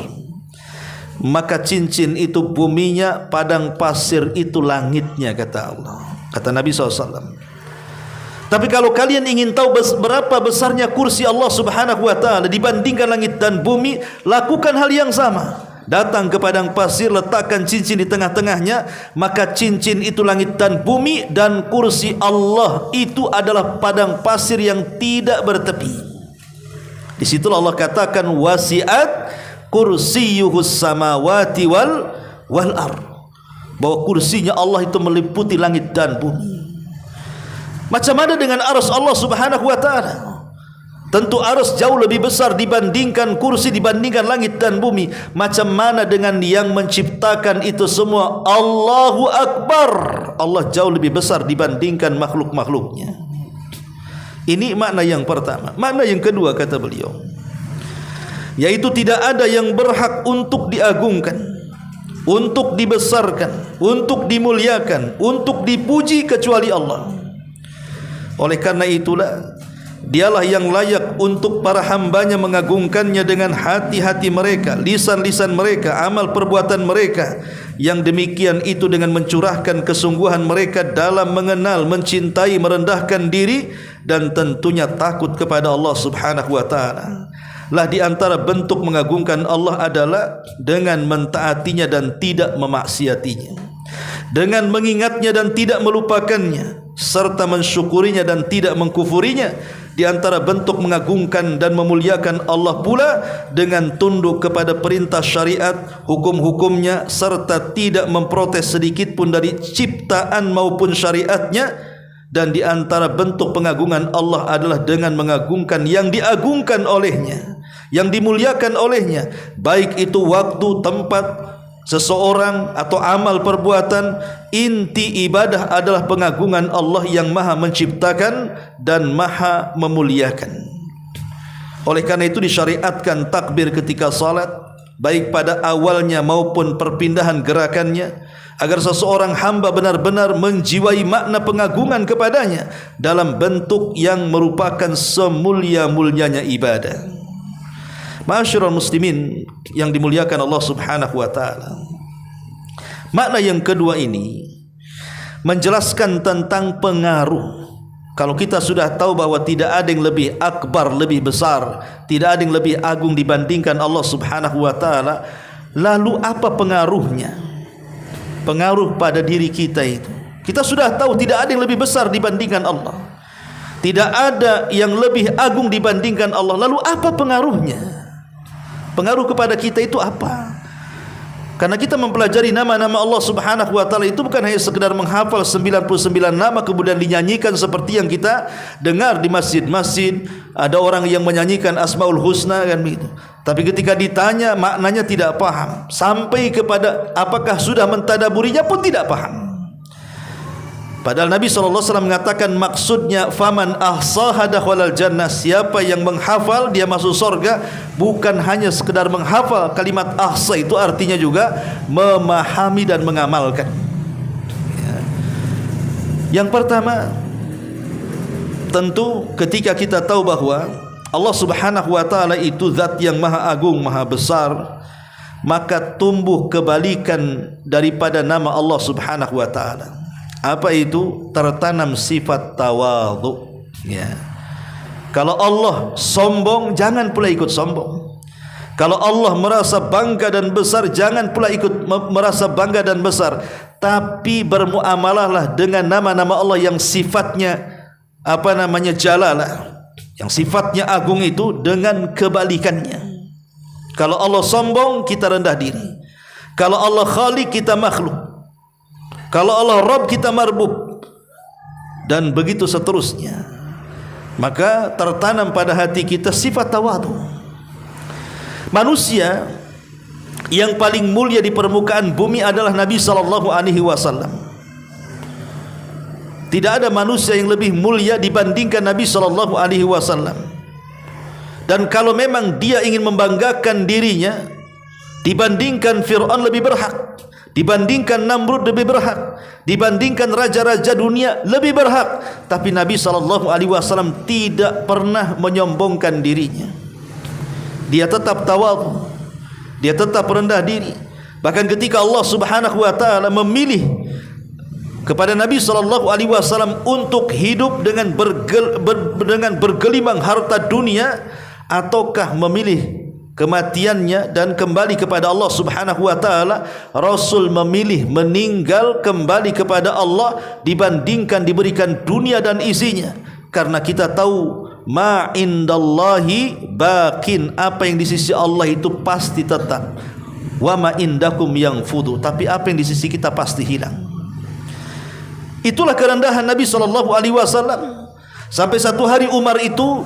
Maka cincin itu buminya, padang pasir itu langitnya, kata Allah, kata Nabi SAW. Tapi kalau kalian ingin tahu berapa besarnya kursi Allah Subhanahu wa ta'ala dibandingkan langit dan bumi, lakukan hal yang sama. Datang ke padang pasir, letakkan cincin di tengah-tengahnya, maka cincin itu langit dan bumi, dan kursi Allah itu adalah padang pasir yang tidak bertepi. Di situlah Allah katakan wasi'at kursiyuhus samawati wal ar, bahwa kursinya Allah itu meliputi langit dan bumi. Macam mana dengan arsy Allah Subhanahu wa ta'ala? Tentu arsy jauh lebih besar dibandingkan kursi, dibandingkan langit dan bumi. Macam mana dengan yang menciptakan itu semua? Allahu Akbar. Allah jauh lebih besar dibandingkan makhluk-makhluknya. Ini makna yang pertama. Makna yang kedua, kata beliau, yaitu tidak ada yang berhak untuk diagungkan, untuk dibesarkan, untuk dimuliakan, untuk dipuji kecuali Allah. Oleh karena itulah Dialah yang layak untuk para hambanya mengagungkannya dengan hati-hati mereka, lisan-lisan mereka, amal perbuatan mereka. Yang demikian itu dengan mencurahkan kesungguhan mereka dalam mengenal, mencintai, merendahkan diri, dan tentunya takut kepada Allah Subhanahu wa ta'ala. Lah di antara bentuk mengagungkan Allah adalah dengan mentaatinya dan tidak memaksiatinya, dengan mengingatnya dan tidak melupakannya, serta mensyukurinya dan tidak mengkufurinya. Di antara bentuk mengagungkan dan memuliakan Allah pula dengan tunduk kepada perintah syariat, hukum-hukumnya, serta tidak memprotes sedikit pun dari ciptaan maupun syariatnya. Dan di antara bentuk pengagungan Allah adalah dengan mengagungkan yang diagungkan olehnya, yang dimuliakan olehnya, baik itu waktu, tempat, seseorang atau amal perbuatan. Inti ibadah adalah pengagungan Allah yang maha menciptakan dan maha memuliakan. Oleh karena itu disyariatkan takbir ketika salat, baik pada awalnya maupun perpindahan gerakannya, agar seseorang hamba benar-benar menjiwai makna pengagungan kepadanya dalam bentuk yang merupakan semulia-mulianya ibadah. Ma'asyiral muslimin yang dimuliakan Allah Subhanahu wa ta'ala, makna yang kedua ini menjelaskan tentang pengaruh. Kalau kita sudah tahu bahwa tidak ada yang lebih akbar, lebih besar, tidak ada yang lebih agung dibandingkan Allah Subhanahu wa ta'ala, lalu apa pengaruhnya? Pengaruh pada diri kita itu, kita sudah tahu tidak ada yang lebih besar dibandingkan Allah, tidak ada yang lebih agung dibandingkan Allah. Lalu apa pengaruhnya? Pengaruh kepada kita itu apa? Karena kita mempelajari nama-nama Allah Subhanahu wa ta'ala itu bukan hanya sekedar menghafal 99 nama kemudian dinyanyikan seperti yang kita dengar di masjid-masjid. Ada orang yang menyanyikan Asmaul Husna kan begitu, tapi ketika ditanya maknanya tidak paham, sampai kepada apakah sudah mentadaburinya pun tidak paham. Padahal Nabi SAW mengatakan maksudnya faman ahsaha dakhalal jannah, siapa yang menghafal dia masuk surga. Bukan hanya sekedar menghafal, kalimat ahsa itu artinya juga memahami dan mengamalkan. Yang pertama, tentu ketika kita tahu bahwa Allah Subhanahu wa taala itu zat yang maha agung, maha besar, maka tumbuh kebalikan daripada nama Allah Subhanahu wa taala. Apa itu? Tertanam sifat tawadhu. Ya. Kalau Allah sombong, jangan pula ikut sombong. Kalau Allah merasa bangga dan besar, jangan pula ikut merasa bangga dan besar. Tapi bermuamalahlah dengan nama-nama Allah yang sifatnya jalalah, yang sifatnya agung itu dengan kebalikannya. Kalau Allah sombong, kita rendah diri. Kalau Allah khaliq, kita makhluk. Kalau Allah Rabb, kita marbub. Dan begitu seterusnya. Maka tertanam pada hati kita sifat tawadhu. Manusia yang paling mulia di permukaan bumi adalah Nabi SAW. Tidak ada manusia yang lebih mulia dibandingkan Nabi SAW. Dan kalau memang dia ingin membanggakan dirinya, dibandingkan Fir'aun lebih berhak, dibandingkan Namrud lebih berhak, dibandingkan raja-raja dunia lebih berhak. Tapi Nabi SAW tidak pernah menyombongkan dirinya. Dia tetap tawadhu, dia tetap rendah diri. Bahkan ketika Allah Subhanahu wa taala memilih kepada Nabi SAW untuk hidup dengan bergelimang harta dunia, ataukah memilih kematiannya dan kembali kepada Allah Subhanahu wa taala, Rasul memilih meninggal kembali kepada Allah dibandingkan diberikan dunia dan isinya. Karena kita tahu ma indallahi baqin, apa yang di sisi Allah itu pasti tetap. Wa ma indakum yanfudu, tapi apa yang di sisi kita pasti hilang. Itulah kerendahan Nabi SAW. Sampai satu hari Umar itu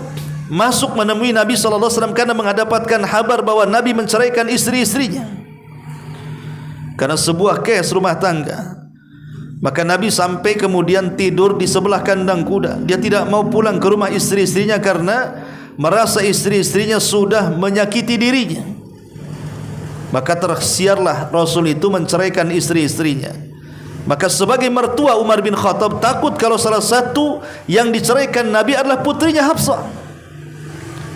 masuk menemui Nabi SAW karena mendapatkan kabar bahwa Nabi menceraikan istri-istrinya karena sebuah kes rumah tangga. Maka Nabi sampai kemudian tidur di sebelah kandang kuda. Dia tidak mau pulang ke rumah istri-istrinya karena merasa istri-istrinya sudah menyakiti dirinya. Maka tersiarlah Rasul itu menceraikan istri-istrinya. Maka sebagai mertua Umar bin Khattab takut kalau salah satu yang diceraikan Nabi adalah putrinya Hafsah.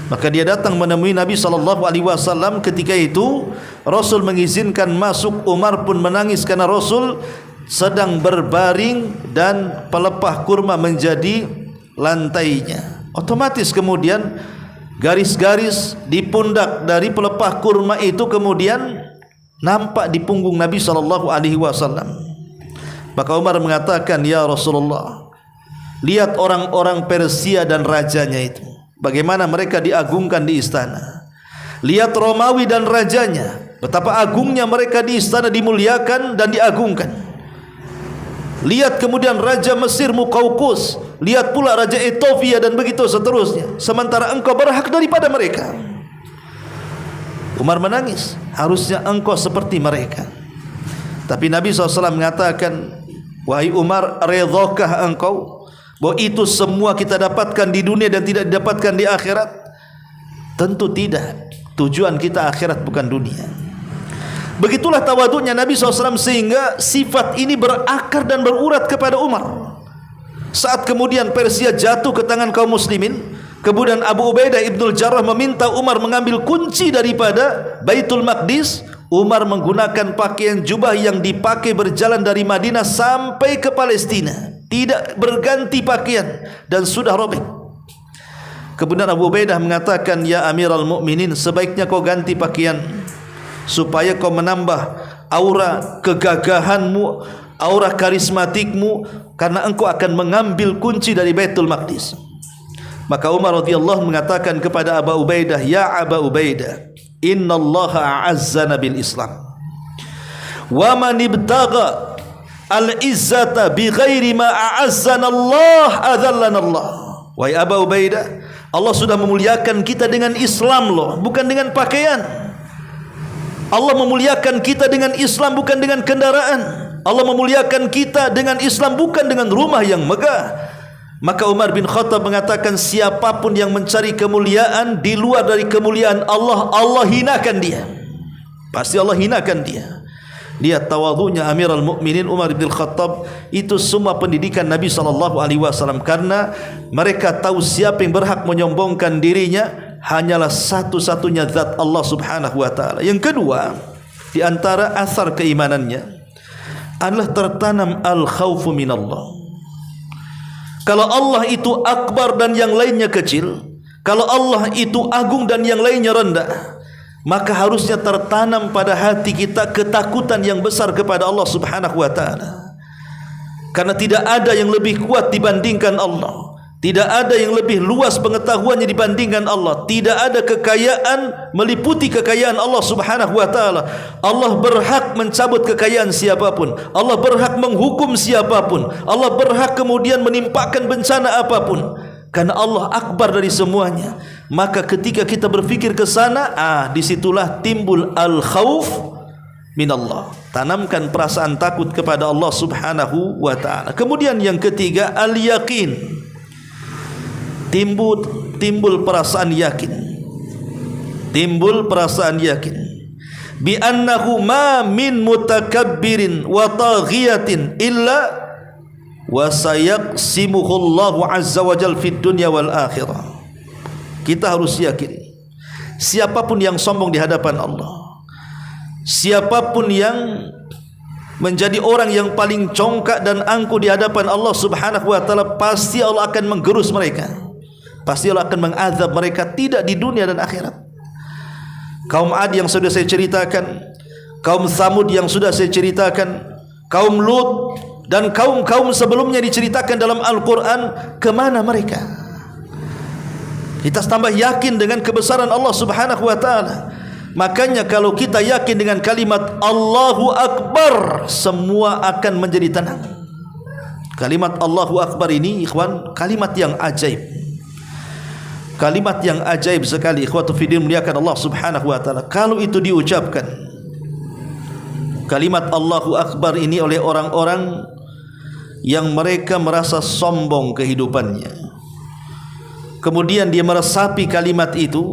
Maka dia datang menemui Nabi SAW. Ketika itu Rasul mengizinkan masuk. Umar pun menangis karena Rasul sedang berbaring dan pelepah kurma menjadi lantainya. Otomatis kemudian garis-garis di pundak dari pelepah kurma itu kemudian nampak di punggung Nabi SAW. Maka Umar mengatakan, ya Rasulullah, lihat orang-orang Persia dan rajanya itu, bagaimana mereka diagungkan di istana. Lihat Romawi dan rajanya, betapa agungnya mereka di istana, dimuliakan dan diagungkan. Lihat kemudian Raja Mesir Muqawqus, lihat pula Raja Ethiopia dan begitu seterusnya. Sementara engkau berhak daripada mereka. Umar menangis, harusnya engkau seperti mereka. Tapi Nabi SAW mengatakan, wahai Umar, redhakah engkau bahwa itu semua kita dapatkan di dunia dan tidak didapatkan di akhirat? Tentu tidak. Tujuan kita akhirat bukan dunia. Begitulah tawadhunya Nabi SAW sehingga sifat ini berakar dan berurat kepada Umar. Saat kemudian Persia jatuh ke tangan kaum muslimin, kemudian Abu Ubaidah Ibnul Jarrah meminta Umar mengambil kunci daripada Baitul Maqdis. Umar menggunakan pakaian jubah yang dipakai berjalan dari Madinah sampai ke Palestina, tidak berganti pakaian dan sudah robek. Kemudian Abu Ubaidah mengatakan, ya Amirul Mukminin, sebaiknya kau ganti pakaian supaya kau menambah aura kegagahanmu, aura karismatikmu, karena engkau akan mengambil kunci dari Baitul Maqdis. Maka Umar radhiyallahu mengatakan kepada Abu Ubaidah, ya Abu Ubaidah, innallaha a'azzana bil Islam, wa man ibtagha al-izzata bighairi ma a'azzana Allah adzallana Allah. Wahai Abu Ubaidah, Allah sudah memuliakan kita dengan Islam loh, bukan dengan pakaian. Allah memuliakan kita dengan Islam, bukan dengan kendaraan. Allah memuliakan kita dengan Islam, bukan dengan rumah yang megah. Maka Umar bin Khattab mengatakan, siapapun yang mencari kemuliaan di luar dari kemuliaan Allah, Allah hinakan dia. Pasti Allah hinakan dia. lihat tawadhunya Amirul Mukminin Umar bin Khattab, itu semua pendidikan Nabi SAW, karena mereka tahu siapa yang berhak menyombongkan dirinya hanyalah satu-satunya zat Allah Subhanahu wa taala. Yang kedua, di antara asar keimanannya adalah tertanam al-khaufu minallah. Kalau Allah itu akbar dan yang lainnya kecil, kalau Allah itu agung dan yang lainnya rendah, maka harusnya tertanam pada hati kita ketakutan yang besar kepada Allah Subhanahu wa taala. Karena tidak ada yang lebih kuat dibandingkan Allah. Tidak ada yang lebih luas pengetahuannya dibandingkan Allah. Tidak ada kekayaan meliputi kekayaan Allah Subhanahu wa taala. Allah berhak mencabut kekayaan siapapun. Allah berhak menghukum siapapun. Allah berhak kemudian menimpakan bencana apapun. Karena Allah akbar dari semuanya. Maka ketika kita berfikir ke sana, disitulah timbul al-khauf minallah. Tanamkan perasaan takut kepada Allah Subhanahu wa taala. Kemudian yang ketiga, al-yaqin. Timbul perasaan yakin. Timbul perasaan yakin bi annahu ma min mutakabbirin wa taghiyatin illa wa sayaqsimuhu Allah azza wa jalla fid dunya wal akhirah. Kita harus yakin siapapun yang sombong di hadapan Allah, siapapun yang menjadi orang yang paling congkak dan angkuh di hadapan Allah Subhanahu wa taala, pasti Allah akan menggerus mereka. Pasti Allah akan mengazab mereka, tidak di dunia dan akhirat. Kaum Ad yang sudah saya ceritakan, kaum Tsamud yang sudah saya ceritakan, kaum Lut dan kaum-kaum sebelumnya diceritakan dalam Al-Quran, kemana mereka? Kita tambah yakin dengan kebesaran Allah Subhanahu wa ta'ala. Makanya kalau kita yakin dengan kalimat Allahu Akbar, semua akan menjadi tenang. Kalimat Allahu Akbar ini, ikhwan, kalimat yang ajaib. Kalimat yang ajaib sekali, ikhwatu fiddin, muliakan Allah Subhanahu wa taala. Kalau itu diucapkan, kalimat Allahu Akbar ini oleh orang-orang yang mereka merasa sombong kehidupannya, kemudian dia meresapi kalimat itu,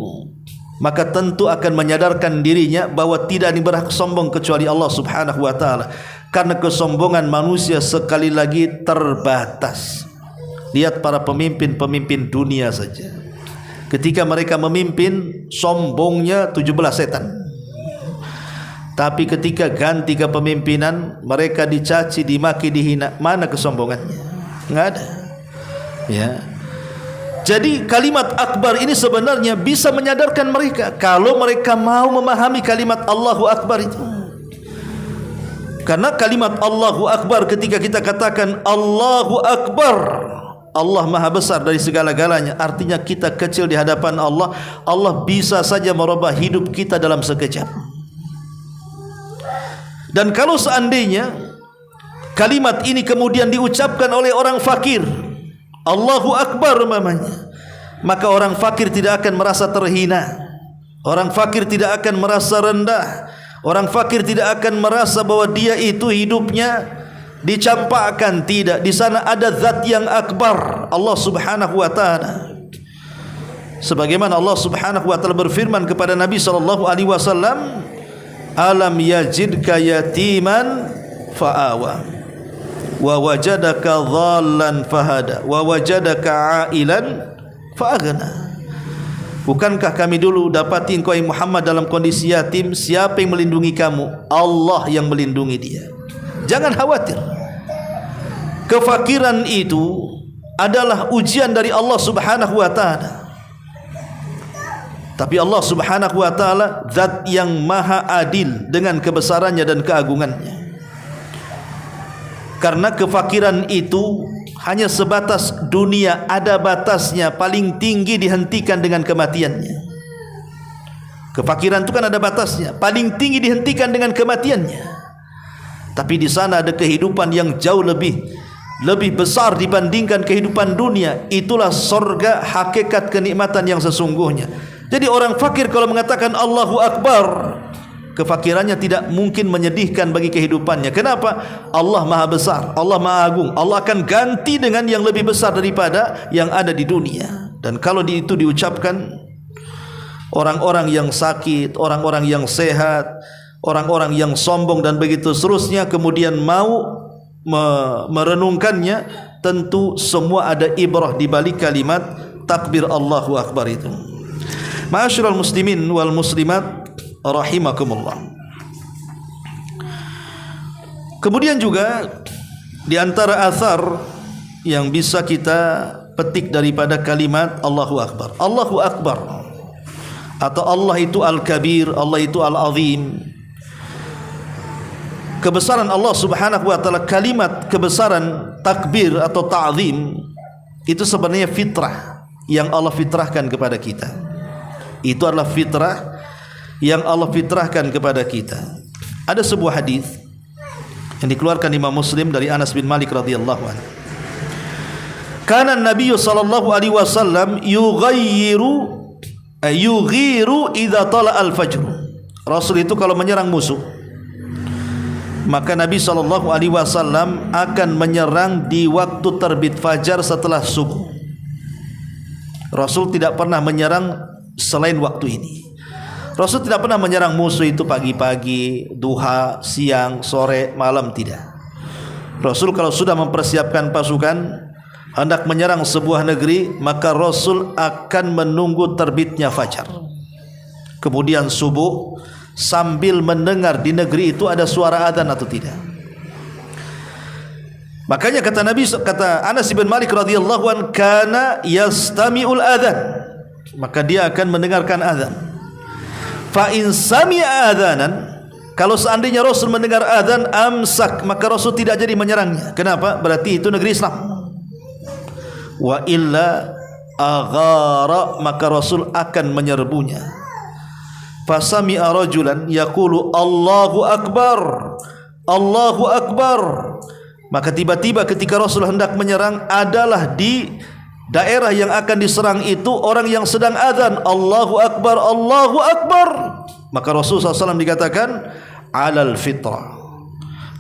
maka tentu akan menyadarkan dirinya bahwa tidak ada yang berhak sombong kecuali Allah Subhanahu wa taala. Karena kesombongan manusia sekali lagi terbatas. Lihat para pemimpin-pemimpin dunia saja. Ketika mereka memimpin, sombongnya 17 setan. Tapi ketika ganti kepemimpinan, mereka dicaci, dimaki, dihina. Mana kesombongannya? Enggak ada. Ya. Jadi kalimat akbar ini sebenarnya bisa menyadarkan mereka, kalau mereka mau memahami kalimat Allahu Akbar itu. Karena kalimat Allahu Akbar, ketika kita katakan Allahu Akbar, Allah maha besar dari segala-galanya, artinya kita kecil di hadapan Allah. Allah bisa saja merubah hidup kita dalam sekejap. Dan kalau seandainya kalimat ini kemudian diucapkan oleh orang fakir, Allahu Akbar mamanya, maka orang fakir tidak akan merasa terhina. Orang fakir tidak akan merasa rendah. Orang fakir tidak akan merasa bahwa dia itu hidupnya dicampakkan. Tidak, di sana ada zat yang akbar, Allah Subhanahu wa taala. Sebagaimana Allah Subhanahu wa taala berfirman kepada Nabi sallallahu alaihi wasallam, alam yajidka yatiman fa'awa wa wajadaka dhallan fahada wa wajadaka ailan fa'aghna. Bukankah kami dulu dapati engkau Muhammad dalam kondisi yatim? Siapa yang melindungi kamu? Allah yang melindungi dia. Jangan khawatir. Kefakiran itu adalah ujian dari Allah Subhanahu wa taala. Tapi Allah Subhanahu wa taala zat yang maha adil dengan kebesarannya dan keagungannya. Karena kefakiran itu hanya sebatas dunia, ada batasnya, paling tinggi dihentikan dengan kematiannya. Kefakiran itu kan ada batasnya, paling tinggi dihentikan dengan kematiannya. Tapi di sana ada kehidupan yang jauh lebih besar dibandingkan kehidupan dunia. Itulah surga, hakikat kenikmatan yang sesungguhnya. Jadi orang fakir kalau mengatakan Allahu Akbar, kefakirannya tidak mungkin menyedihkan bagi kehidupannya. Kenapa? Allah maha besar, Allah maha agung. Allah akan ganti dengan yang lebih besar daripada yang ada di dunia. Dan kalau itu diucapkan, orang-orang yang sakit, orang-orang yang sehat, orang-orang yang sombong dan begitu seterusnya, kemudian mau merenungkannya, tentu semua ada ibrah di balik kalimat takbir Allahu Akbar itu. Ma'asyiral muslimin wal muslimat rahimakumullah. Kemudian juga di antara athar yang bisa kita petik daripada kalimat Allahu Akbar. Allahu Akbar atau Allah itu Al-Kabir, Allah itu Al-Azim. Kebesaran Allah Subhanahu wa taala, kalimat kebesaran takbir atau ta'zim itu sebenarnya fitrah yang Allah fitrahkan kepada kita. Itu adalah fitrah yang Allah fitrahkan kepada kita. Ada sebuah hadis yang dikeluarkan Imam Muslim dari Anas bin Malik radhiyallahu anhu. Kana Nabi sallallahu alaihi wasallam yughiru idza tala al-fajr. Rasul itu kalau menyerang musuh, maka Nabi sallallahu alaihi wasallam akan menyerang di waktu terbit fajar setelah subuh. Rasul tidak pernah menyerang selain waktu ini. Rasul tidak pernah menyerang musuh itu pagi-pagi, duha, siang, sore, malam, tidak. Rasul kalau sudah mempersiapkan pasukan hendak menyerang sebuah negeri, maka Rasul akan menunggu terbitnya fajar, kemudian subuh, sambil mendengar di negeri itu ada suara adzan atau tidak. Makanya kata Nabi, kata Anas bin Malik radhiyallahu an, kana yastami'ul adzan, maka dia akan mendengarkan adzan. Fa in sami'a adzanan, kalau seandainya Rasul mendengar adzan, amsak, maka Rasul tidak jadi menyerangnya. Kenapa? Berarti itu negeri Islam. Wa illa aghara, maka Rasul akan menyerbunya. Fasami'a rajulan yaqulu Allahu Akbar, Allahu Akbar. Maka tiba-tiba ketika Rasul hendak menyerang, adalah di daerah yang akan diserang itu orang yang sedang azan, Allahu Akbar, Allahu Akbar. Maka Rasul SAW dikatakan alal fitrah,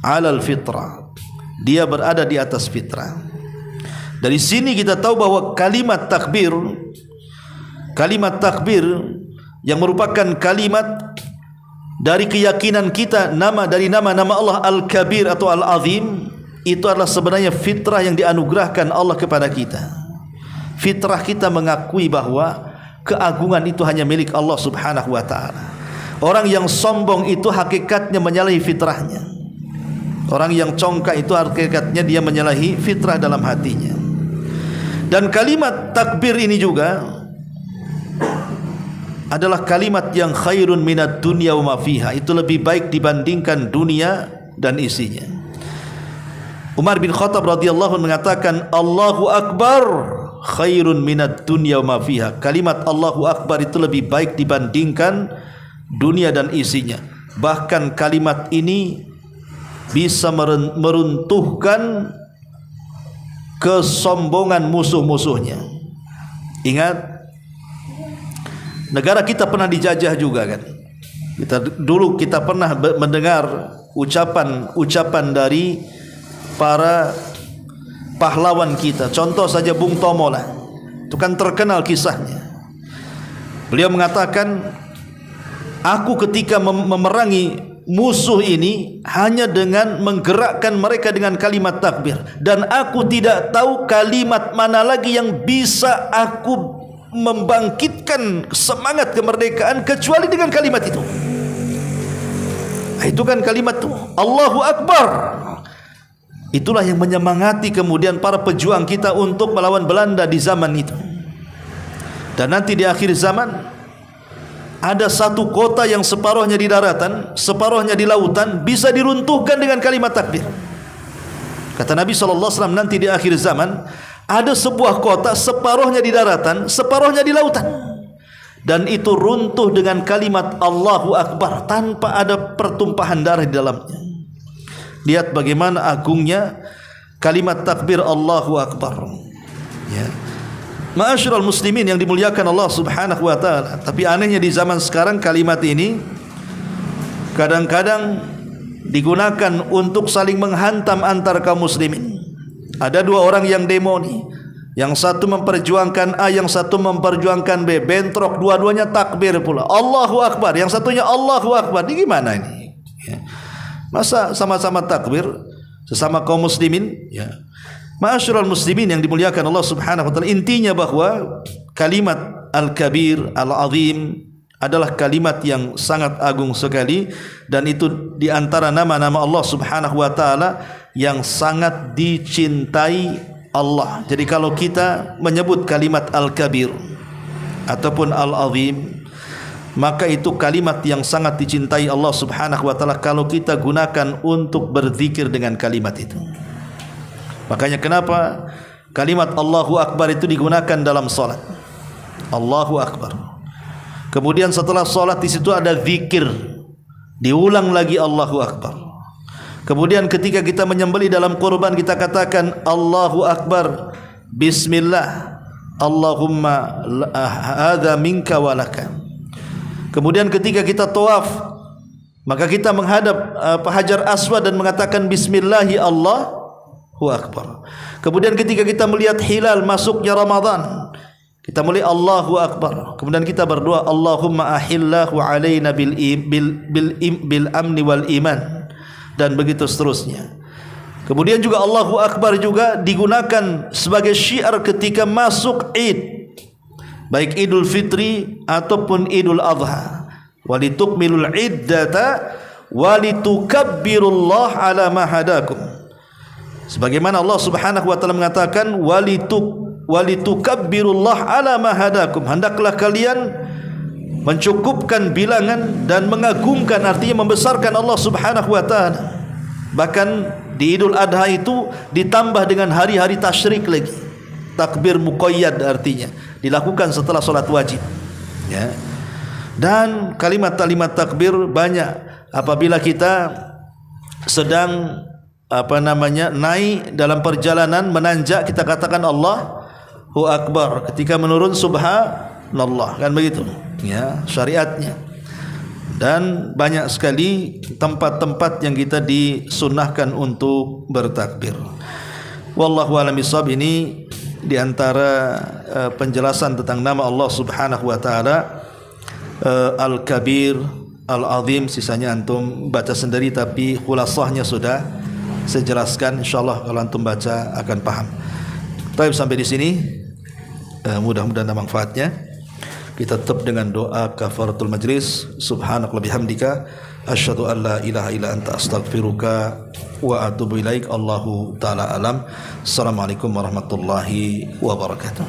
alal fitrah, dia berada di atas fitrah. Dari sini kita tahu bahwa kalimat takbir yang merupakan kalimat dari keyakinan kita, dari nama-nama Allah Al-Kabir atau Al-Azim, itu adalah sebenarnya fitrah yang dianugerahkan Allah kepada kita. Fitrah kita mengakui bahwa keagungan itu hanya milik Allah Subhanahu wa taala. Orang yang sombong itu hakikatnya menyalahi fitrahnya. Orang yang congkak itu hakikatnya dia menyalahi fitrah dalam hatinya. Dan kalimat takbir ini juga adalah kalimat yang khairun minad dunya wa ma fiha, itu lebih baik dibandingkan dunia dan isinya. Umar bin Khattab radhiyallahu anhu mengatakan Allahu Akbar khairun minad dunya wa ma fiha. Kalimat Allahu Akbar itu lebih baik dibandingkan dunia dan isinya. Bahkan kalimat ini bisa meruntuhkan kesombongan musuh-musuhnya. Ingat, negara kita pernah dijajah juga kan. Kita pernah mendengar ucapan dari para pahlawan kita. Contoh saja Bung Tomo lah, itu kan terkenal kisahnya. Beliau mengatakan, aku ketika memerangi musuh ini hanya dengan menggerakkan mereka dengan kalimat takbir, dan aku tidak tahu kalimat mana lagi yang bisa aku membangkitkan semangat kemerdekaan kecuali dengan kalimat itu. Itu kan kalimat itu Allahu Akbar. Itulah yang menyemangati kemudian para pejuang kita untuk melawan Belanda di zaman itu. Dan nanti di akhir zaman ada satu kota yang separuhnya di daratan, separuhnya di lautan, bisa diruntuhkan dengan kalimat takbir. Kata Nabi SAW, nanti di akhir zaman ada sebuah kota separuhnya di daratan, separuhnya di lautan, dan itu runtuh dengan kalimat Allahu Akbar tanpa ada pertumpahan darah di dalamnya. Lihat bagaimana agungnya kalimat takbir Allahu Akbar, ya. Ma'asyiral muslimin yang dimuliakan Allah Subhanahu wa taala. Tapi anehnya di zaman sekarang kalimat ini kadang-kadang digunakan untuk saling menghantam antar kaum muslimin. Ada dua orang yang demo nih, yang satu memperjuangkan A, yang satu memperjuangkan B, bentrok, dua-duanya takbir pula Allahu Akbar, yang satunya Allahu Akbar. Ini gimana ini? Masa sama-sama takbir sesama kaum muslimin, ya. Ma'asyiral muslimin yang dimuliakan Allah Subhanahu wa taala, intinya bahwa kalimat al-kabir, al-azim adalah kalimat yang sangat agung sekali, dan itu di antara nama-nama Allah Subhanahu wa taala yang sangat dicintai Allah. Jadi kalau kita menyebut kalimat al-kabir ataupun al-azim, maka itu kalimat yang sangat dicintai Allah Subhanahu wa taala kalau kita gunakan untuk berzikir dengan kalimat itu. Makanya kenapa kalimat Allahu Akbar itu digunakan dalam salat. Allahu Akbar. Kemudian setelah salat di situ ada zikir, diulang lagi Allahu Akbar. Kemudian ketika kita menyembelih dalam kurban, kita katakan Allahu Akbar, Bismillah, Allahumma hadza minka wa laka. Kemudian ketika kita tawaf, maka kita menghadap Hajar Aswad dan mengatakan Bismillahi Allahu Akbar. Kemudian ketika kita melihat hilal masuknya Ramadan, kita mulai Allahu Akbar. Kemudian kita berdoa Allahumma ahillahu alaina bil amni wal iman, dan begitu seterusnya. Kemudian juga Allahu Akbar juga digunakan sebagai syiar ketika masuk Id, baik Idul Fitri ataupun Idul Adha. Walitukmilul iddata walitukabbirullaha ala ma hadakum. Sebagaimana Allah Subhanahu wa taala mengatakan walitukabbirullaha ala ma hadakum, hendaklah kalian mencukupkan bilangan dan mengagungkan, artinya membesarkan Allah Subhanahu wa taala. Bahkan di Idul Adha itu ditambah dengan hari-hari tasyrik lagi. Takbir muqayyad artinya dilakukan setelah salat wajib, ya. Dan kalimat-kalimat takbir banyak apabila kita sedang naik dalam perjalanan menanjak, kita katakan Allahu Akbar. Ketika menurun subhanallah, kan begitu, ya, syariatnya. Dan banyak sekali tempat-tempat yang kita disunnahkan untuk bertakbir. Wallahu a'lam bishawab. Ini di antara penjelasan tentang nama Allah Subhanahu wa taala, Al-Kabir, Al-Azim. Sisanya antum baca sendiri, tapi khulasahnya sudah saya jelaskan, insyaallah kalau antum baca akan paham. Baik, sampai di sini mudah-mudahan ada manfaatnya. Kita tutup dengan doa kafaratul majlis. Subhanakallahumma bihamdika asyhadu an la ilaha illa anta astaghfiruka wa atubu ilaik. Allahu taala alam. Assalamualaikum warahmatullahi wabarakatuh.